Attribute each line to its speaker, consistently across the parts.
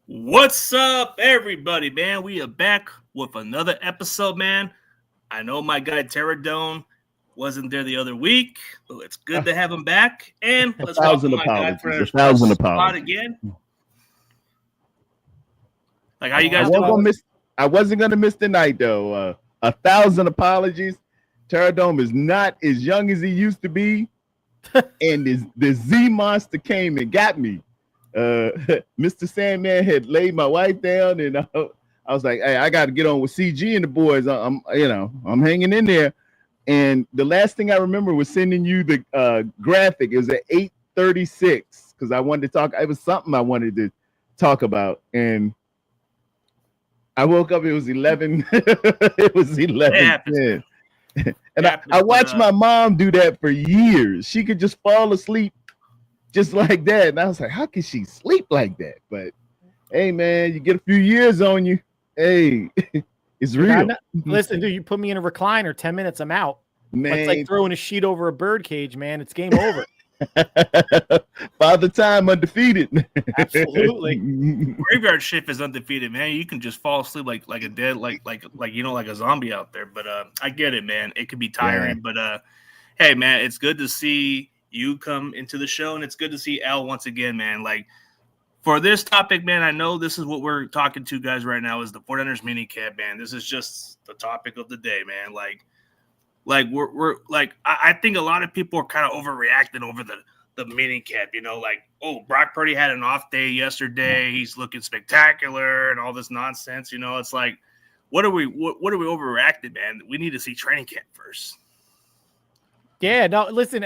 Speaker 1: What's up, everybody, man? We are back with another episode, man. I know my guy Terradome wasn't there the other week, but it's good to have him back. And
Speaker 2: A
Speaker 1: let's welcome
Speaker 2: thousand
Speaker 1: my guy for
Speaker 2: apologies. A
Speaker 1: his first
Speaker 2: thousand
Speaker 1: spot
Speaker 2: apologies.
Speaker 1: again. Like, how you
Speaker 2: I
Speaker 1: guys
Speaker 2: wasn't
Speaker 1: doing?
Speaker 2: gonna miss. I wasn't gonna miss the night though. A thousand apologies. Terradome is not as young as he used to be, and the Z monster came and got me. Mr. Sandman had laid my wife down, and I was like, "Hey, I got to get on with CG and the boys. I'm hanging in there." And the last thing I remember was sending you the graphic. It was at 8:36 because I wanted to talk. It was something I wanted to talk about, and I woke up. It was 11. It was 11:10. And I watched my mom do that for years. She could just fall asleep just like that. And I was like, how can she sleep like that? But hey, man, you get a few years on you. Hey, it's real.
Speaker 3: Listen, dude, you put me in a recliner, 10 minutes, I'm out.
Speaker 2: Man.
Speaker 3: It's like throwing a sheet over a bird cage, man. It's game over.
Speaker 2: Father Time undefeated.
Speaker 3: Absolutely.
Speaker 1: Graveyard shift is undefeated, man. You can just fall asleep like a dead, like a zombie out there. But I get it, man. It could be tiring, but hey, man, it's good to see you come into the show, and it's good to see Al once again, man. Like, for this topic, man, I know this is what we're talking to guys right now is the 49ers minicamp, man. This is just the topic of the day, man. Like we're like I think a lot of people are kind of overreacting over the minicamp, you know, like, oh, Brock Purdy had an off day yesterday, he's looking spectacular and all this nonsense, you know. It's like, what are we overreacting, man? We need to see training camp first.
Speaker 3: Yeah, no, listen,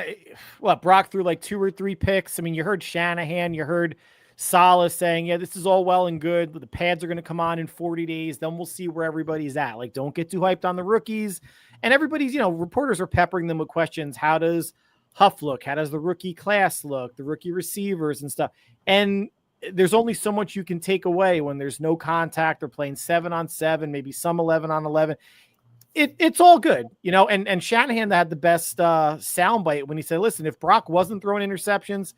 Speaker 3: Brock threw like 2 or 3 picks. I mean, you heard Shanahan, you heard Saleh saying, yeah, this is all well and good, but the pads are going to come on in 40 days. Then we'll see where everybody's at. Like, don't get too hyped on the rookies. And everybody's, reporters are peppering them with questions. How does Huff look? How does the rookie class look? The rookie receivers and stuff. And there's only so much you can take away when there's no contact. They're playing 7-on-7, maybe some 11-on-11. It's all good, and Shanahan had the best soundbite when he said, listen, if Brock wasn't throwing interceptions,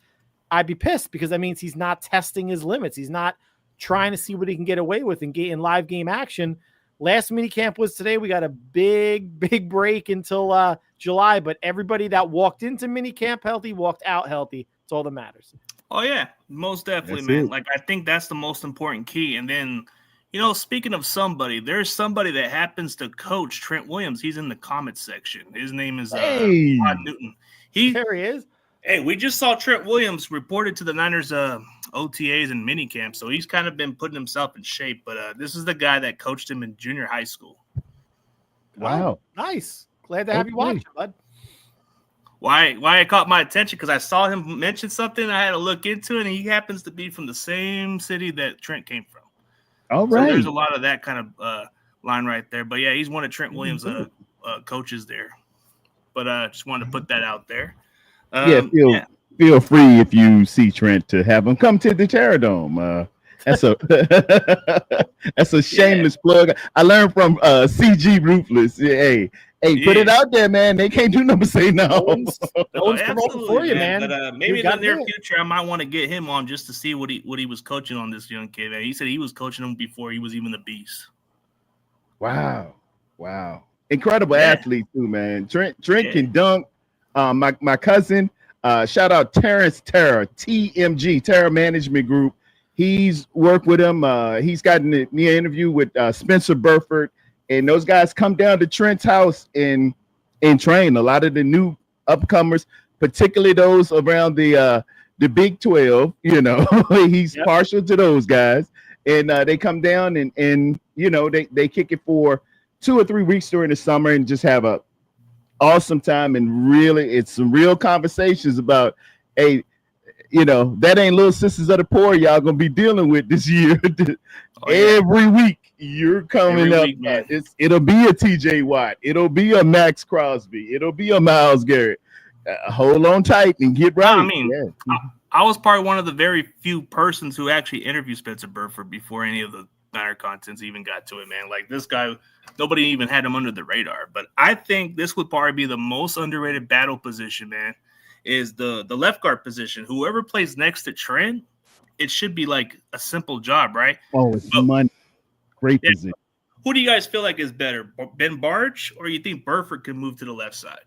Speaker 3: I'd be pissed because that means he's not testing his limits. He's not trying to see what he can get away with in live game action. Last minicamp was today. We got a big break until July, but everybody that walked into minicamp healthy walked out healthy. It's all that matters.
Speaker 1: Oh, yeah, most definitely, man. Like, I think that's the most important key. And then, speaking of somebody, there's somebody that happens to coach Trent Williams. He's in the comments section. His name is Todd Newton.
Speaker 3: There he is.
Speaker 1: Hey, we just saw Trent Williams reported to the Niners OTAs and minicamp, so he's kind of been putting himself in shape. But this is the guy that coached him in junior high school.
Speaker 2: Wow.
Speaker 3: Oh, nice. Glad to have you watching, bud.
Speaker 1: Why it caught my attention? Because I saw him mention something. I had to look into it, and he happens to be from the same city that Trent came from.
Speaker 2: All right.
Speaker 1: So there's a lot of that kind of line right there. But, yeah, he's one of Trent Williams' coaches there. But I just wanted to put that out there.
Speaker 2: Feel free if you see Trent to have him come to the Terradome. That's a shameless plug. I learned from CG Ruthless. Hey, put it out there, man. They can't do nothing but say no.
Speaker 3: No one's promoting for you, man.
Speaker 1: But maybe in the near future, I might want to get him on just to see what he was coaching on this young kid. Man, he said he was coaching him before he was even the beast.
Speaker 2: Wow, incredible athlete too, man. Trent can dunk. My cousin, shout out Terrence Terra, TMG, Terra Management Group. He's worked with him. He's gotten the interview with Spencer Burford, and those guys come down to Trent's house and train a lot of the new upcomers, particularly those around the Big 12. He's partial to those guys, and they come down and they kick it for 2 or 3 weeks during the summer and just have a awesome time. And really, it's some real conversations about, hey, that ain't little sisters of the poor y'all gonna be dealing with this year. Every week you're coming up. It'll be a TJ Watt. It'll be a Max Crosby. It'll be a Myles Garrett. Hold on tight and get right.
Speaker 1: I mean, I was probably one of the very few persons who actually interviewed Spencer Burford before any of the Niner contents even got to it, man. Like, this guy, nobody even had him under the radar. But I think this would probably be the most underrated battle position, man, is the left guard position. Whoever plays next to Trent it should be like a simple job, right?
Speaker 2: Oh, it's money. Great position.
Speaker 1: Who do you guys feel like is better, Ben Barch, or you think Burford can move to the left side?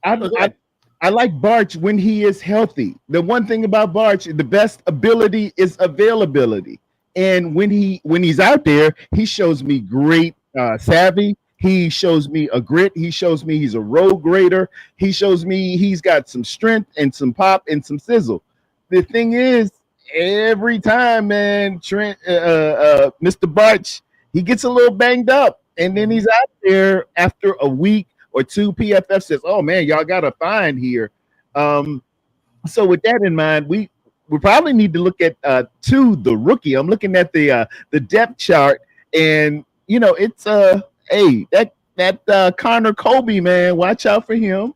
Speaker 2: I like Barch when he is healthy. The one thing about Barch, the best ability is availability. And when he's out there, he shows me great savvy. He shows me a grit. He shows me he's a road grader. He shows me he's got some strength and some pop and some sizzle. The thing is, every time, man, Trent, Mr. Barch, he gets a little banged up, and then he's out there after a week or two. PFF says, "Oh man, y'all got to find here." So with that in mind, we probably need to look at the rookie. I'm looking at the depth chart, and it's that Connor Colby, man, watch out for him.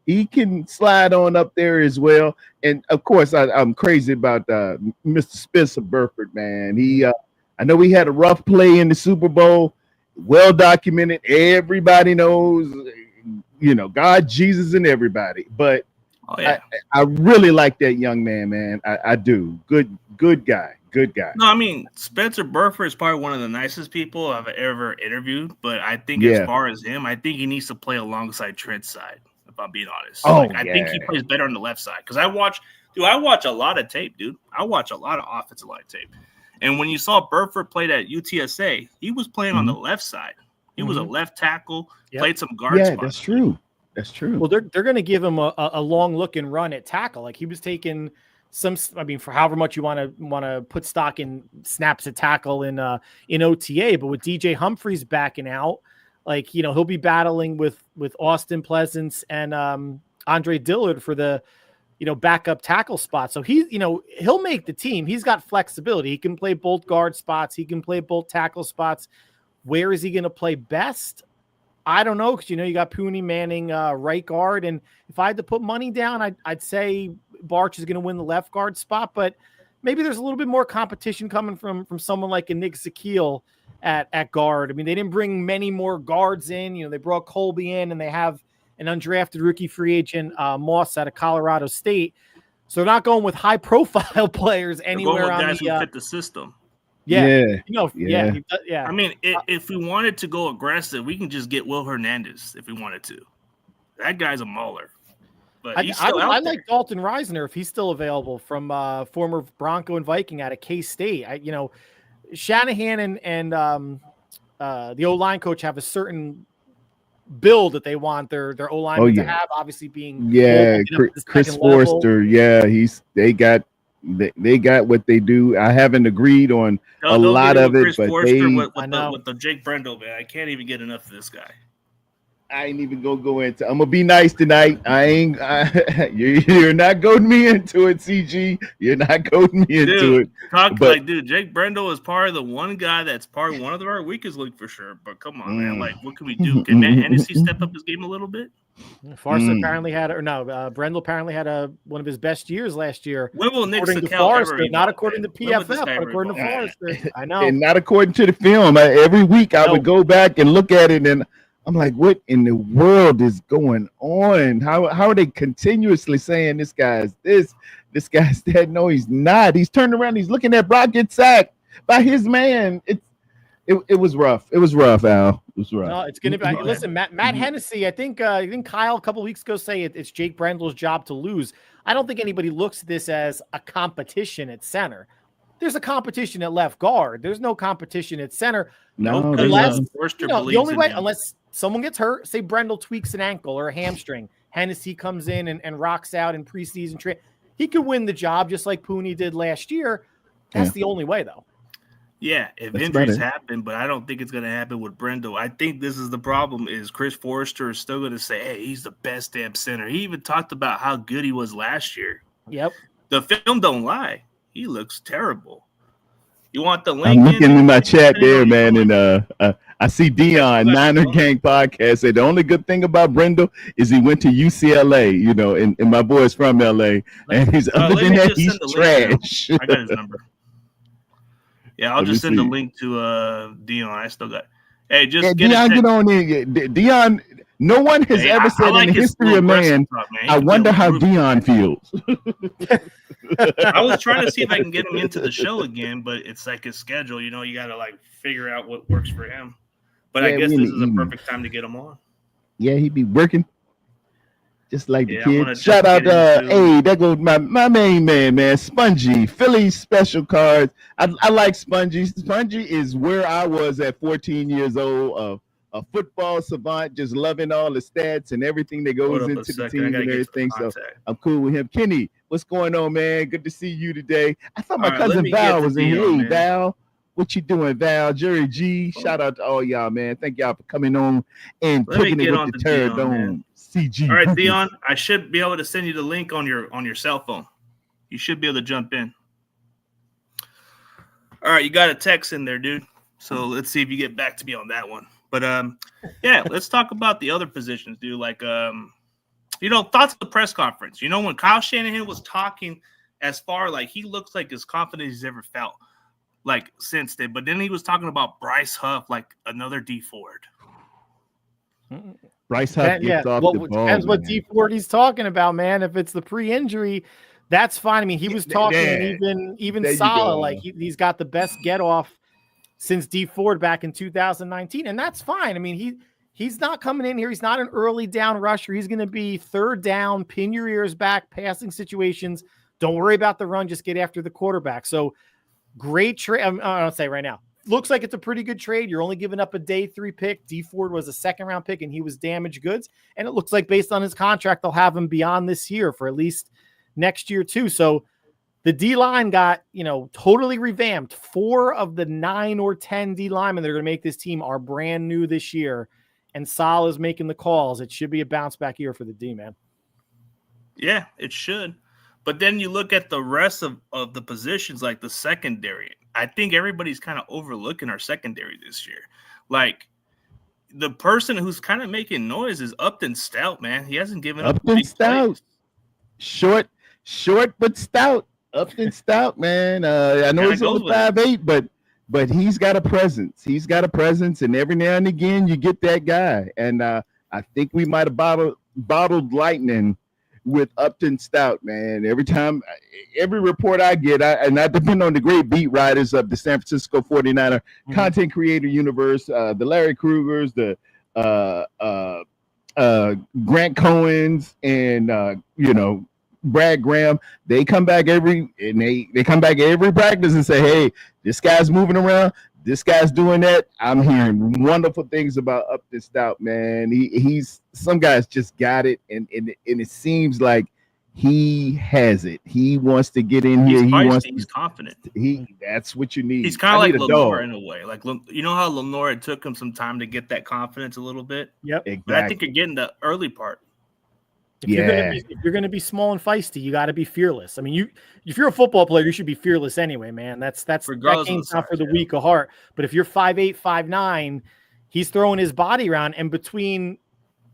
Speaker 2: He can slide on up there as well. And of course, I'm crazy about Mr. Spencer Burford, man. I know he had a rough play in the Super Bowl, well documented. Everybody knows, God, Jesus, and everybody. But I really like that young man. I do. Good guy. Good guy.
Speaker 1: No, I mean, Spencer Burford is probably one of the nicest people I've ever interviewed. But I think as far as him, I think he needs to play alongside Trent's side, if I'm being honest. I think he plays better on the left side. Because I watch a lot of tape, dude. I watch a lot of offensive line tape. And when you saw Burford played at UTSA, he was playing on the left side. He was a left tackle, played some guard spots.
Speaker 2: That's true. That's true.
Speaker 3: Well, they're going to give him a long look and run at tackle. Like he was taking for however much you want to put stock in snaps at tackle in OTA, but with DJ Humphries backing out, he'll be battling with Austin Pleasance and Andre Dillard for the backup tackle spot. So he'll make the team. He's got flexibility. He can play both guard spots. He can play both tackle spots. Where is he going to play best? I don't know, because you got Pooney Manning right guard, and if I had to put money down, I'd say Barch is going to win the left guard spot, but maybe there's a little bit more competition coming from someone like a Nick Zakiel at guard. I mean, they didn't bring many more guards in. They brought Colby in, and they have an undrafted rookie free agent, Moss, out of Colorado State. So they're not going with high-profile players anywhere on
Speaker 1: guys who fit the system.
Speaker 3: Yeah.
Speaker 1: I mean, if we wanted to go aggressive, we can just get Will Hernandez if we wanted to. That guy's a mauler. But I
Speaker 3: like Dalton Reisner if he's still available, from former Bronco and Viking out of K-State. Shanahan and the O-line coach have a certain build that they want their O-linemen to have, obviously being
Speaker 2: Chris Forster. Yeah, they got what they do. I haven't agreed on a lot of it, but
Speaker 1: with the Jake Brendel, man, I can't even get enough of this guy.
Speaker 2: I ain't even gonna go into. I'm gonna be nice tonight. You're not goading me into it, CG. You're not goading me into it.
Speaker 1: Dude, Jake Brendel is part of the one guy that's part of one of our weakest link for sure. But come on, man, what can we do? Can Matt Hennessy step up his game a little bit?
Speaker 3: Forster apparently Brendel apparently had one of his best years last year.
Speaker 1: When will Nick
Speaker 3: Forster, not according to PFF, but according to Forster. I know,
Speaker 2: and not according to the film. Every week I would go back and look at it, and I'm like, what in the world is going on? How are they continuously saying this guy's this guy's that? No, he's not. He's turned around. He's looking at Brock get sacked by his man. It was rough. It was rough, Al. It was rough.
Speaker 3: No, it's gonna be. Listen, Matt Hennessy. I think Kyle a couple weeks ago say it's Jake Brendel's job to lose. I don't think anybody looks at this as a competition at center. There's a competition at left guard. There's no competition at center.
Speaker 2: No,
Speaker 3: unless the only way, unless someone gets hurt, say Brendel tweaks an ankle or a hamstring, Hennessy comes in and rocks out in preseason training. He could win the job just like Pooney did last year. That's the only way, though.
Speaker 1: Yeah, if injuries happen, but I don't think it's going to happen with Brendel. I think this is the problem: is Chris Forster is still going to say, "Hey, he's the best damn center." He even talked about how good he was last year.
Speaker 3: Yep,
Speaker 1: the film don't lie. He looks terrible. You want the link?
Speaker 2: I'm looking in my chat there, man, and I see Dion Niner Gang podcast said the only good thing about Brendel is he went to UCLA, and my boy's from LA, and he's other than that he's trash.
Speaker 1: I got his number. Yeah, I'll just send the link to Dion. I still got. Hey, just
Speaker 2: Dion, get on in. Dion, No one has ever said
Speaker 1: like
Speaker 2: in the history of man, I wonder how Dion feels.
Speaker 1: I was trying to see if I can get him into the show again, but it's like his schedule. You got to like figure out what works for him. But I guess this is a perfect time to get him on.
Speaker 2: Yeah, he'd be working. Just like the kid. Shout out, hey, there goes my main man, Spongy. Philly special cards. I like Spongy. Spongy is where I was at 14 years old, a football savant, just loving all the stats and everything that goes into the team and everything. So I'm cool with him. Kenny, what's going on, man? Good to see you today. I thought my cousin Val was in here. Hey, Val. What you doing, Val? Jerry G. Shout out to all y'all, man. Thank y'all for coming on and kicking it with the Terror Dome CG.
Speaker 1: All right, Theon, I should be able to send you the link on your cell phone. You should be able to jump in. All right, you got a text in there, dude. So let's see if you get back to me on that one. But yeah, let's talk about the other positions, dude. Like thoughts of the press conference. When Kyle Shanahan was talking, as far like he looks like as confident as he's ever felt. Like since then, but then he was talking about Bryce Huff, like another D Ford.
Speaker 2: Bryce Huff gets off the ball.
Speaker 3: Depends what D Ford he's talking about, man. If it's the pre-injury, that's fine. I mean, he was talking even Salah, like he's got the best get off since D Ford back in 2019, and that's fine. I mean, he's not coming in here. He's not an early down rusher. He's going to be third down, pin your ears back, passing situations. Don't worry about the run. Just get after the quarterback. So. Great trade. I'll say right now, looks like it's a pretty good trade. You're only giving up a day 3 pick. D Ford was a second round pick and he was damaged goods. And it looks like based on his contract, they'll have him beyond this year for at least next year too. So the D line got, totally revamped. 4 of the 9 or 10 D linemen that are going to make this team are brand new this year. And Sal is making the calls. It should be a bounce back year for the D, man.
Speaker 1: Yeah, it should. But then you look at the rest of the positions, like the secondary. I think everybody's kind of overlooking our secondary this year. Like, the person who's kind of making noise is Upton Stout, man. He hasn't given up.
Speaker 2: Upton Stout. Short but stout. Upton Stout, man. I know he's only 5'8", but he's got a presence. He's got a presence, and every now and again you get that guy. And I think we might have bottled lightning with Upton Stout, man. Every report I get, and I depend on the great beat writers of the San Francisco 49er content creator universe, the Larry Krugers, the Grant Cohens, and Brad Graham. They come back every practice and say, hey, this guy's moving around. This guy's doing that. I'm hearing wonderful things about Upton Stout, man. He's some guys just got it, and it seems like he has it. He wants to get in here.
Speaker 1: He's confident.
Speaker 2: That's what you need.
Speaker 1: He's kind of like Lenore in a way. Like how Lenore, it took him some time to get that confidence a little bit.
Speaker 3: Yep.
Speaker 2: Exactly.
Speaker 1: But I think you're getting the early part.
Speaker 3: If you're going to be small and feisty, you got to be fearless. I mean, if you're a football player, you should be fearless anyway, man. That game's not for the weak of heart. But if you're 5'8", 5'9", he's throwing his body around. And between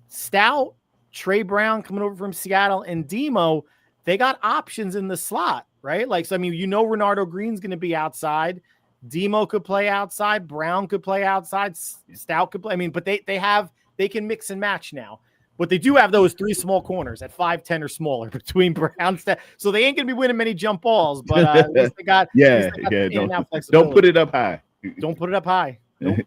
Speaker 3: Stout, Trey Brown coming over from Seattle, and Demo, they got options in the slot, right? Like, so I mean, Renardo Green's going to be outside. Demo could play outside. Brown could play outside. Stout could play. I mean, but they can mix and match now. But they do have those 3 small corners at 5'10" or smaller between Brown. So they ain't going to be winning many jump balls, but at least they got
Speaker 2: Don't put it up high.
Speaker 3: Don't put it up high. Nope.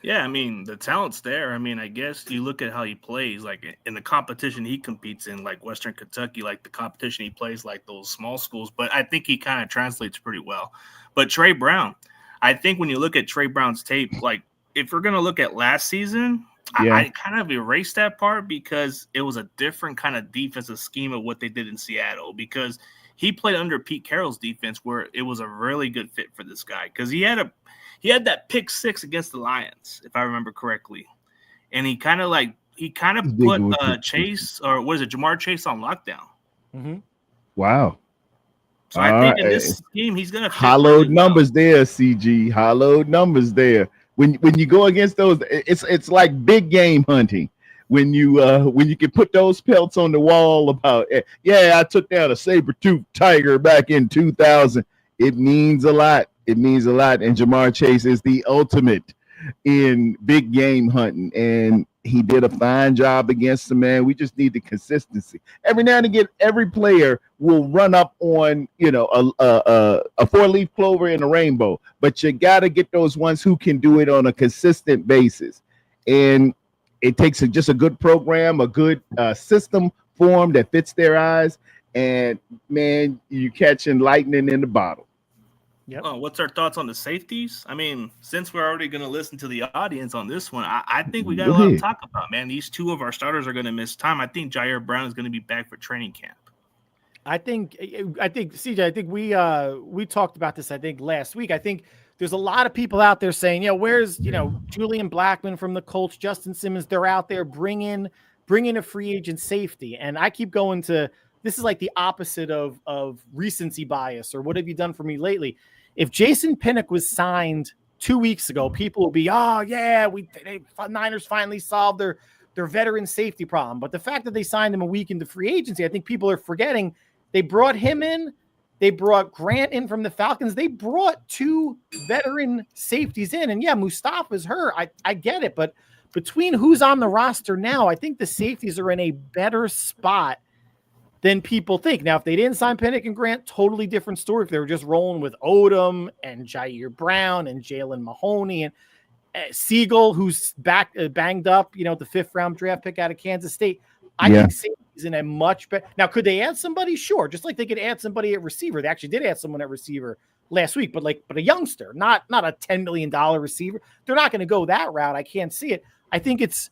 Speaker 1: Yeah, I mean, the talent's there. I mean, I guess you look at how he plays, like in the competition he competes in, like Western Kentucky, like the competition he plays, like those small schools. But I think he kind of translates pretty well. But Trey Brown, I think when you look at Trey Brown's tape, like if we're going to look at last season, I kind of erased that part because it was a different kind of defensive scheme of what they did in Seattle, because he played under Pete Carroll's defense where it was a really good fit for this guy, because he had that pick 6 against the Lions, if I remember correctly. And he kind of put Chase, or what is it, Jamar Chase on lockdown.
Speaker 3: Mm-hmm.
Speaker 2: Wow.
Speaker 1: So I think in this scheme, he's going to
Speaker 2: hollowed numbers there, CG. Hollowed numbers there. When you go against those, it's like big game hunting. When you can put those pelts on the wall about, I took down a saber-toothed tiger back in 2000. It means a lot. It means a lot. And Jamar Chase is the ultimate in big game hunting, and he did a fine job against the man. We just need the consistency. Every now and again, every player will run up on a 4-leaf clover in a rainbow, but you got to get those ones who can do it on a consistent basis. And it takes just a good program, a good system form that fits their eyes, and man, you catching lightning in the bottle.
Speaker 1: Yep. What's our thoughts on the safeties? I mean, since we're already going to listen to the audience on this one, I think we got a lot to talk about, man. These two of our starters are going to miss time. I think Jair Brown is going to be back for training camp.
Speaker 3: I think CJ, I think we talked about this, I think last week. I think there's a lot of people out there saying, where's, Julian Blackmon from the Colts, Justin Simmons, they're out there bringing a free agent safety. And I keep going to, this is like the opposite of recency bias, or what have you done for me lately? If Jason Pinnock was signed 2 weeks ago, people will be, Niners finally solved their veteran safety problem. But the fact that they signed him a week into free agency, I think people are forgetting they brought him in. They brought Grant in from the Falcons. They brought 2 veteran safeties in. And Mustafa's hurt. I get it. But between who's on the roster now, I think the safeties are in a better spot than people think. Now, if they didn't sign Pinnock and Grant, totally different story. If they were just rolling with Odom and Jair Brown and Jalen Mahoney and Siegel, who's banged up, the 5th round draft pick out of Kansas State, I think safety's in a much better. Now, could they add somebody? Sure. Just like they could add somebody at receiver. They actually did add someone at receiver last week, but a youngster, not a $10 million receiver. They're not going to go that route. I can't see it. I think it's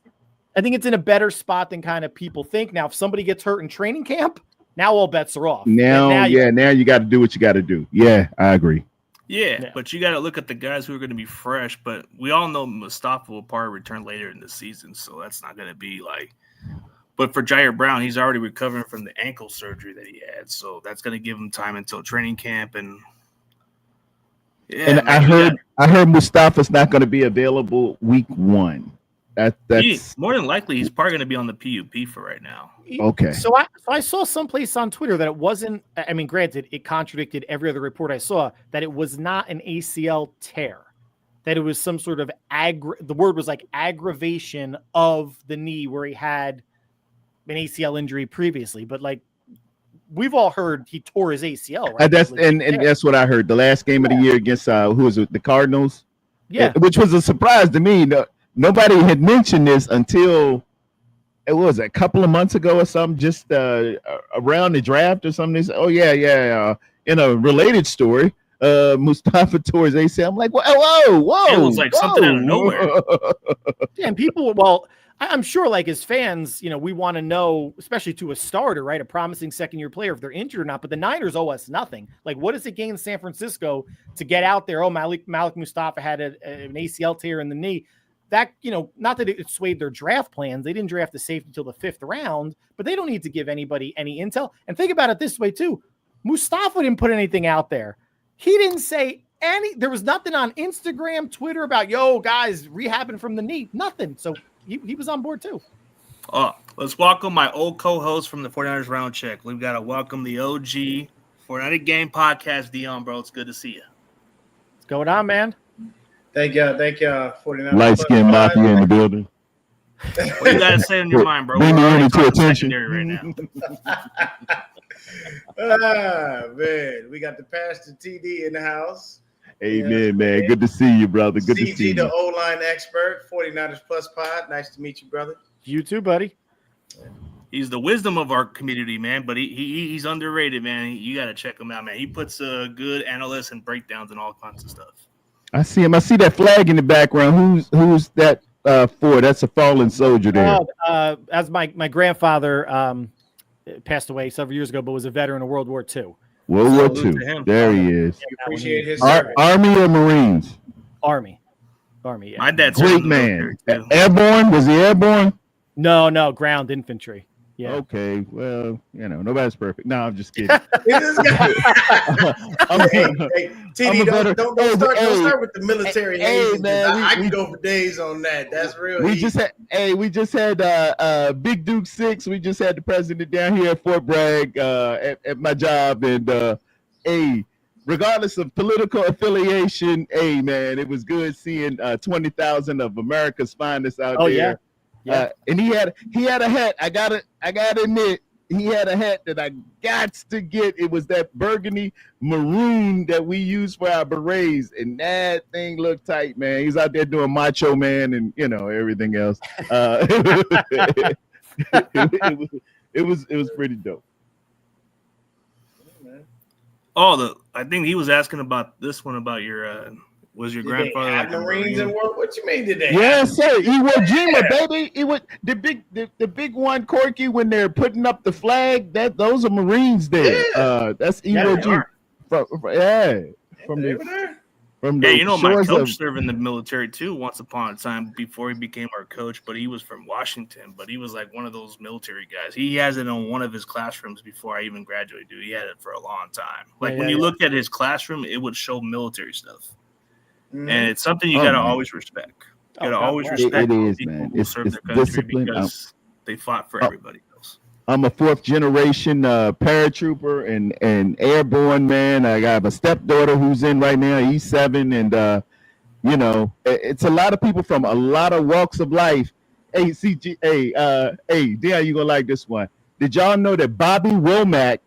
Speaker 3: in a better spot than kind of people think. Now, if somebody gets hurt in training camp, now all bets are off.
Speaker 2: Now you got to do what you got to do. Yeah, I agree.
Speaker 1: Yeah, but you got to look at the guys who are going to be fresh. But we all know Mustafa will probably return later in the season, so that's not going to be like. But for Jair Brown, he's already recovering from the ankle surgery that he had, so that's going to give him time until training camp. And
Speaker 2: I heard Mustafa's not going to be available week 1. That's
Speaker 1: more than likely he's probably going to be on the PUP for right now.
Speaker 2: Okay.
Speaker 3: So I saw someplace on Twitter that it wasn't. I mean, granted, it contradicted every other report I saw that it was not an ACL tear, that it was some sort of the word was like aggravation of the knee where he had an ACL injury previously, but like we've all heard he tore his ACL. Right?
Speaker 2: That's what I heard. The last game of the year against who was it? The Cardinals.
Speaker 3: Yeah,
Speaker 2: which was a surprise to me. Nobody had mentioned this until it was a couple of months ago or something, just around the draft or something. They said, in a related story, Mustafa tore his ACL. I'm like, whoa.
Speaker 1: It was like something out of nowhere.
Speaker 3: Yeah, and people, I'm sure like as fans, we want to know, especially to a starter, right? A promising second-year player, if they're injured or not, but the Niners owe us nothing. Like, what does it gain San Francisco to get out there? Oh, Malik Mustafa had an ACL tear in the knee. That, not that it swayed their draft plans. They didn't draft the safety until the 5th round, but they don't need to give anybody any intel. And think about it this way too. Mustafa didn't put anything out there. He didn't say there was nothing on Instagram, Twitter about, guys, rehabbing from the knee, nothing. So he was on board too.
Speaker 1: Let's welcome my old co-host from the 49ers Round Check. We've got to welcome the OG 49er Game Podcast, Dion, bro. It's good to see you.
Speaker 3: What's going on, man?
Speaker 4: Thank y'all, 49ers.
Speaker 2: Light skin mafia in the building.
Speaker 1: What you got to say on your mind, bro?
Speaker 2: Bring the unit to attention
Speaker 1: right now.
Speaker 4: Man, we got the Pastor TD in the house.
Speaker 2: Amen, man. Good to see you, brother. Good to see you.
Speaker 4: the O-line expert, 49ers Plus Pod. Nice to meet you, brother.
Speaker 3: You too, buddy.
Speaker 1: He's the wisdom of our community, man, but he's underrated, man. You got to check him out, man. He puts good analysts and breakdowns and all kinds of stuff.
Speaker 2: I see him. I see that flag in the background. Who's that for? That's a fallen soldier there.
Speaker 3: As my grandfather passed away several years ago, but was a veteran of World War II.
Speaker 2: World War II. There he is.
Speaker 4: Appreciate his
Speaker 2: Army or Marines?
Speaker 3: Army. Yeah.
Speaker 1: My dad's
Speaker 2: great man. Airborne? Was he airborne?
Speaker 3: No, ground infantry. Yeah.
Speaker 2: Okay. Well, nobody's perfect. No, I'm just kidding.
Speaker 4: TD, don't start with the military. Man, I can go for days on that. That's real.
Speaker 2: We just had Big Duke 6. We just had the president down here at Fort Bragg at my job, and regardless of political affiliation, hey man, it was good seeing 20,000 of America's finest out there.
Speaker 3: Yeah.
Speaker 2: And he had a hat. I gotta admit, he had a hat that I got to get. It was that burgundy maroon that we use for our berets, and that thing looked tight, man. He's out there doing Macho Man and everything else. It was pretty dope.
Speaker 1: Oh, I think he was asking about this one about your was your grandfather like a
Speaker 4: Marines and what you mean today?
Speaker 2: Yes, sir. Iwo Jima, baby. It was the big one, Corky, when they're putting up the flag. Those are Marines there.
Speaker 4: Yeah.
Speaker 2: That's Iwo Jima. From the
Speaker 1: my coach served in the military too once upon a time before he became our coach, but he was from Washington, but he was like one of those military guys. He has it on one of his classrooms before I even graduated, dude. He had it for a long time. Like when you looked at his classroom, it would show military stuff. And it's something you gotta always respect. You gotta always respect
Speaker 2: people
Speaker 1: who serve their country discipline. Because they fought for everybody else.
Speaker 2: I'm a fourth generation paratrooper and airborne, man. I got a stepdaughter who's in right now. He's 7, and it's a lot of people from a lot of walks of life. Hey, CG, Dion, you gonna like this one. Did y'all know that Bobby Womack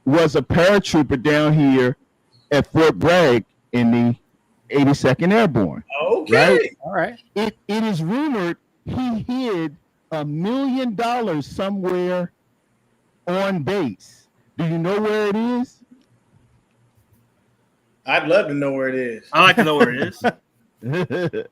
Speaker 2: was a paratrooper down here at Fort Bragg in the 82nd Airborne?
Speaker 4: Okay.
Speaker 2: Right?
Speaker 3: All right.
Speaker 2: It is rumored he hid $1 million somewhere on base. Do you know where it is?
Speaker 4: I'd love to know where it is.
Speaker 1: I like to know where it is.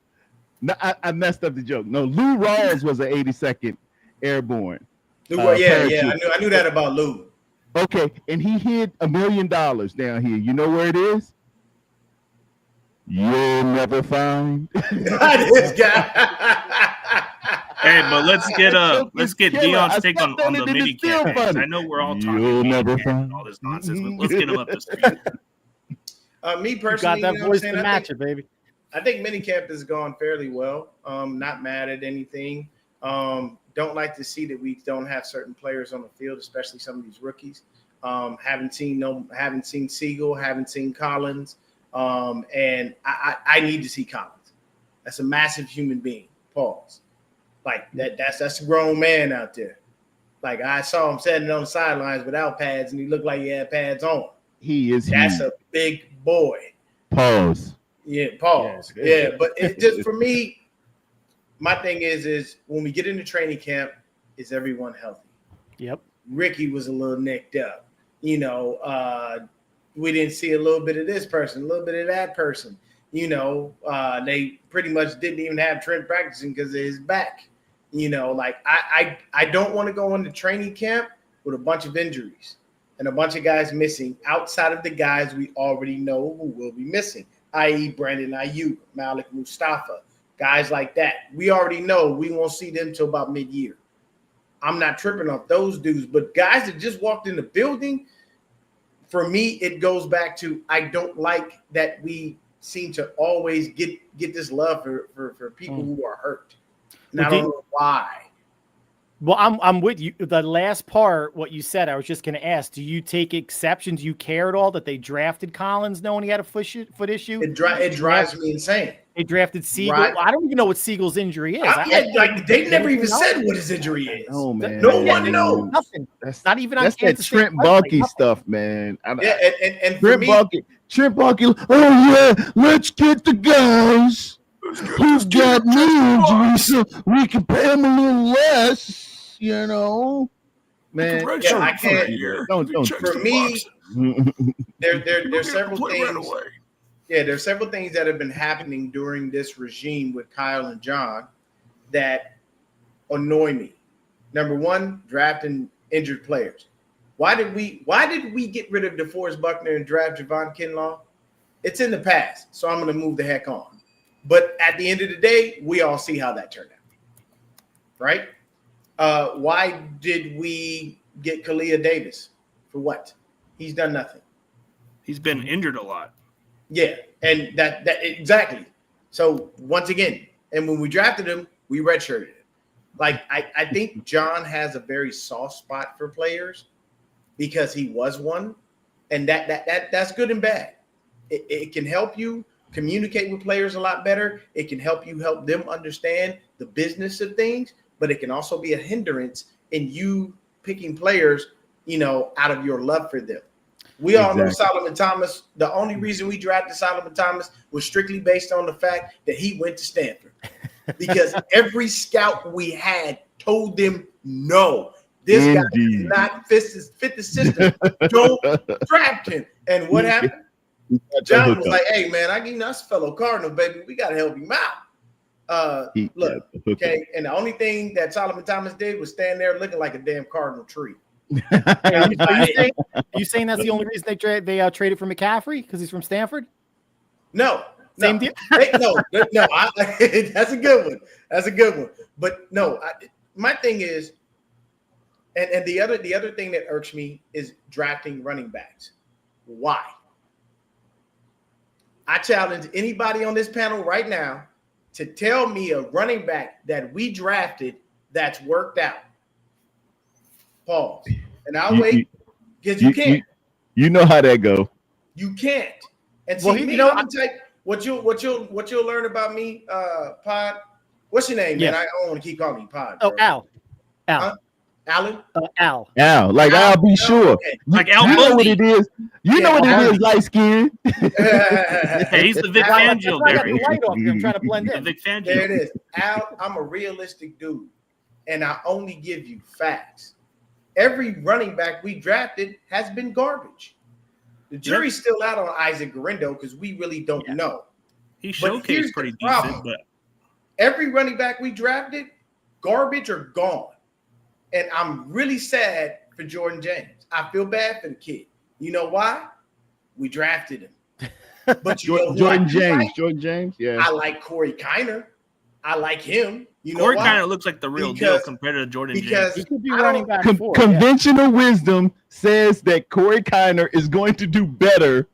Speaker 2: No, I messed up the joke. No, Lou Rawls was an 82nd Airborne.
Speaker 4: I knew that about Lou.
Speaker 2: Okay, and he hid $1 million down here. You know where it is? You'll never find.
Speaker 4: This guy.
Speaker 1: Hey, but let's get Dion's take on the mini campaigns. I know we're all talking
Speaker 2: You'll never find
Speaker 1: all this nonsense, but let's get him up to speed.
Speaker 4: Me personally,
Speaker 3: you got that voice to match it, baby.
Speaker 4: I think minicamp has gone fairly well. Not mad at anything. Don't like to see that we don't have certain players on the field, especially some of these rookies. Haven't seen Siegel, haven't seen Collins. And I need to see Collins. That's a massive human being. Pause. Like that's a grown man out there. Like I saw him standing on the sidelines without pads, and he looked like he had pads on. That's a big boy.
Speaker 2: Pause.
Speaker 4: Yeah, pause. Yeah, but it just for me, my thing is when we get into training camp, is everyone healthy?
Speaker 3: Yep.
Speaker 4: Ricky was a little nicked up. We didn't see a little bit of this person, a little bit of that person. They pretty much didn't even have Trent practicing because of his back. I don't want to go into training camp with a bunch of injuries and a bunch of guys missing outside of the guys we already know who will be missing, i.e. Brandon Ayuk, Malik Mustafa, guys like that. We already know we won't see them till about mid-year. I'm not tripping off those dudes, but guys that just walked in the building, for me, it goes back to I don't like that we seem to always get this love for people who are hurt. And I don't know why.
Speaker 3: Well, I'm with you. The last part, what you said, I was just going to ask, do you take exception? Do you care at all that they drafted Collins knowing he had a foot issue?
Speaker 4: It drives me insane.
Speaker 3: They drafted Siegel.
Speaker 4: Right.
Speaker 3: Well, I don't even know what Siegel's injury is.
Speaker 4: They never even said what his injury is.
Speaker 2: Oh, man.
Speaker 4: No one knows.
Speaker 3: Nothing.
Speaker 2: That's
Speaker 3: not even on
Speaker 2: that
Speaker 3: Kansas
Speaker 2: Trent
Speaker 3: State
Speaker 2: Baalke
Speaker 3: website.
Speaker 2: stuff, man.
Speaker 4: And for
Speaker 2: Trent
Speaker 4: me,
Speaker 2: Baalke. Oh yeah, let's get the guys who's got knee injuries so we can pay them a little less. Man.
Speaker 4: Yeah, I can't.
Speaker 2: Don't.
Speaker 4: For me, there's several things. Yeah, there's several things that have been happening during this regime with Kyle and John that annoy me. Number one, drafting injured players. Why did we get rid of DeForest Buckner and draft Javon Kinlaw? It's in the past, so I'm going to move the heck on. But at the end of the day, we all see how that turned out, right? Why did we get Kalia Davis? For what? He's done nothing.
Speaker 1: He's been injured a lot.
Speaker 4: Yeah, and that exactly. So once again, and when we drafted him, we redshirted him. Like I think John has a very soft spot for players because he was one, and that's good and bad. It can help you communicate with players a lot better. It can help them understand the business of things, but it can also be a hindrance in you picking players, out of your love for them. We all know Solomon Thomas. The only reason we drafted Solomon Thomas was strictly based on the fact that he went to Stanford, because every scout we had told them, no, this guy does not fit the system. Don't draft him. And what happened? John was like, hey, man, I give us fellow Cardinal, baby. We got to help him out. Look, okay, and the only thing that Solomon Thomas did was stand there looking like a damn Cardinal tree.
Speaker 3: Are you saying that's the only reason they traded for McCaffrey, because he's from Stanford?
Speaker 4: No.
Speaker 3: Same deal.
Speaker 4: No. That's a good one. That's a good one. But no, my thing is, and the other thing that irks me is drafting running backs. Why? I challenge anybody on this panel right now to tell me a running back that we drafted that's worked out. Pause. And I'll wait, because you can't.
Speaker 2: You know how that go.
Speaker 4: You can't. And see, I'm type. What you'll learn about me, Pod. What's your name, man? I don't want to keep calling you Pod.
Speaker 3: Bro. Oh, Al.
Speaker 4: Huh? Alan?
Speaker 3: Al.
Speaker 2: Like Al, be sure.
Speaker 4: Okay.
Speaker 1: Like Al
Speaker 2: You know what
Speaker 1: Bundy.
Speaker 2: it is. You know what it is, light skin.
Speaker 1: Hey, he's the Vic Fangio
Speaker 3: I got
Speaker 1: there.
Speaker 3: the light off here. I'm trying to blend
Speaker 1: The
Speaker 3: in.
Speaker 1: Vic Fangio.
Speaker 4: There it is. Al, I'm a realistic dude, and I only give you facts. Every running back we drafted has been garbage. The jury's still out on Isaac Guerrero because we really don't know.
Speaker 1: He
Speaker 4: But here's
Speaker 1: showcased pretty
Speaker 4: the problem.
Speaker 1: decent, but
Speaker 4: Every running back we drafted, garbage or gone. And I'm really sad for Jordan James. I feel bad for the kid. You know why? We drafted him. But
Speaker 2: Jordan James, yeah.
Speaker 4: I like Corey Kiner. I like him. You know
Speaker 1: Corey
Speaker 4: why?
Speaker 1: kind of looks like the real deal compared to Jordan James.
Speaker 3: He could be
Speaker 4: I
Speaker 3: running
Speaker 4: don't-
Speaker 3: back four.
Speaker 2: Conventional wisdom says that Corey Kiner is going to do better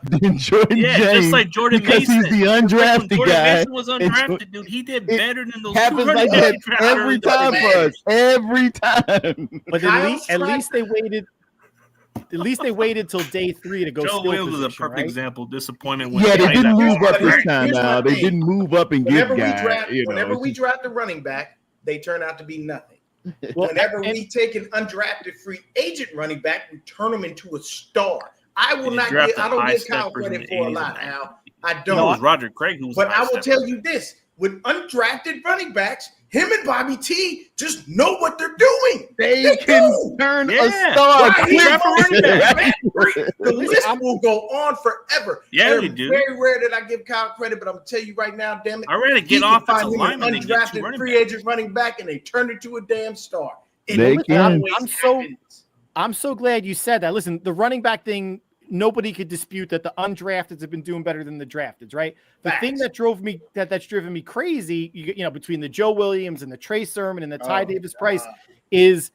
Speaker 2: than Jordan
Speaker 1: Yeah,
Speaker 2: James,
Speaker 1: just like Jordan
Speaker 2: because
Speaker 1: Mason.
Speaker 2: he's the undrafted
Speaker 1: Jordan
Speaker 2: guy.
Speaker 1: Mason was undrafted, dude. He did better than those
Speaker 2: Happens
Speaker 1: 200
Speaker 2: like
Speaker 1: that
Speaker 2: that
Speaker 1: he drafted
Speaker 2: every
Speaker 1: early
Speaker 2: time
Speaker 1: this
Speaker 2: for
Speaker 1: year.
Speaker 2: us. Every time.
Speaker 3: But at least they waited. At least they waited till day 3 to go.
Speaker 1: Joe
Speaker 3: skill
Speaker 1: Williams is a
Speaker 3: position,
Speaker 1: perfect
Speaker 3: right?
Speaker 1: example. Disappointment.
Speaker 2: Yeah, they didn't move up this
Speaker 4: Here's
Speaker 2: time.
Speaker 4: my
Speaker 2: Now they
Speaker 4: thing.
Speaker 2: didn't move up and get
Speaker 4: Whenever
Speaker 2: guys.
Speaker 4: we draft a running back, they turn out to be nothing.
Speaker 3: Well,
Speaker 4: Whenever we take an undrafted free agent running back, we turn him into a star. I don't give Kyle credit for a lot, Al. I don't.
Speaker 1: It was Roger Craig who was.
Speaker 4: But I will tell you this: with undrafted running backs, him and Bobby T just know what they're doing.
Speaker 2: They can turn a star.
Speaker 4: Right,
Speaker 1: He's a running back.
Speaker 4: The list will go on forever.
Speaker 1: Yeah, we do.
Speaker 4: Very rare that I give Kyle credit, but I'm gonna tell you right now, damn it.
Speaker 1: I ran to
Speaker 4: He
Speaker 1: get
Speaker 4: can
Speaker 1: off
Speaker 4: find
Speaker 1: as a
Speaker 4: him an
Speaker 1: lineman and get 2
Speaker 4: undrafted
Speaker 1: running
Speaker 4: free
Speaker 1: backs.
Speaker 4: agent running back, and they turned into a damn star. And
Speaker 2: They
Speaker 4: it
Speaker 2: can.
Speaker 4: always
Speaker 3: I'm so glad you said that. Listen, the running back thing, nobody could dispute that the undrafteds have been doing better than the drafteds, right? The thing that that's driven me crazy, between the Joe Williams and the Trey Sermon and the Ty Davis Price, is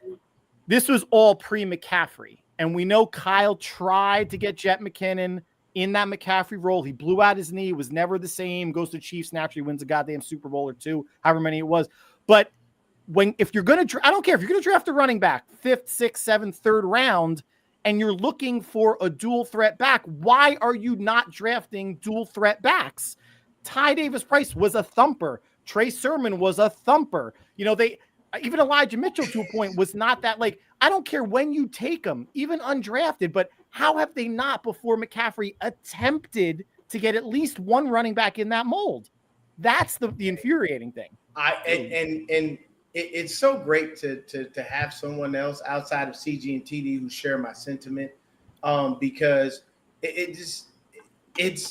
Speaker 3: this was all pre-McCaffrey. And we know Kyle tried to get Jet McKinnon in that McCaffrey role. He blew out his knee, was never the same, goes to Chiefs, naturally wins a goddamn Super Bowl or 2, however many it was. But if you're going to, I don't care if you're going to draft a running back 5th, 6th, 7th, 3rd round, and you're looking for a dual threat back, why are you not drafting dual threat backs? Ty Davis Price was a thumper. Trey Sermon was a thumper. Even Elijah Mitchell to a point was not that, I don't care when you take them, even undrafted, but how have they not before McCaffrey attempted to get at least one running back in that mold? That's the infuriating thing.
Speaker 4: It's so great to have someone else outside of CG and TD who share my sentiment, because it's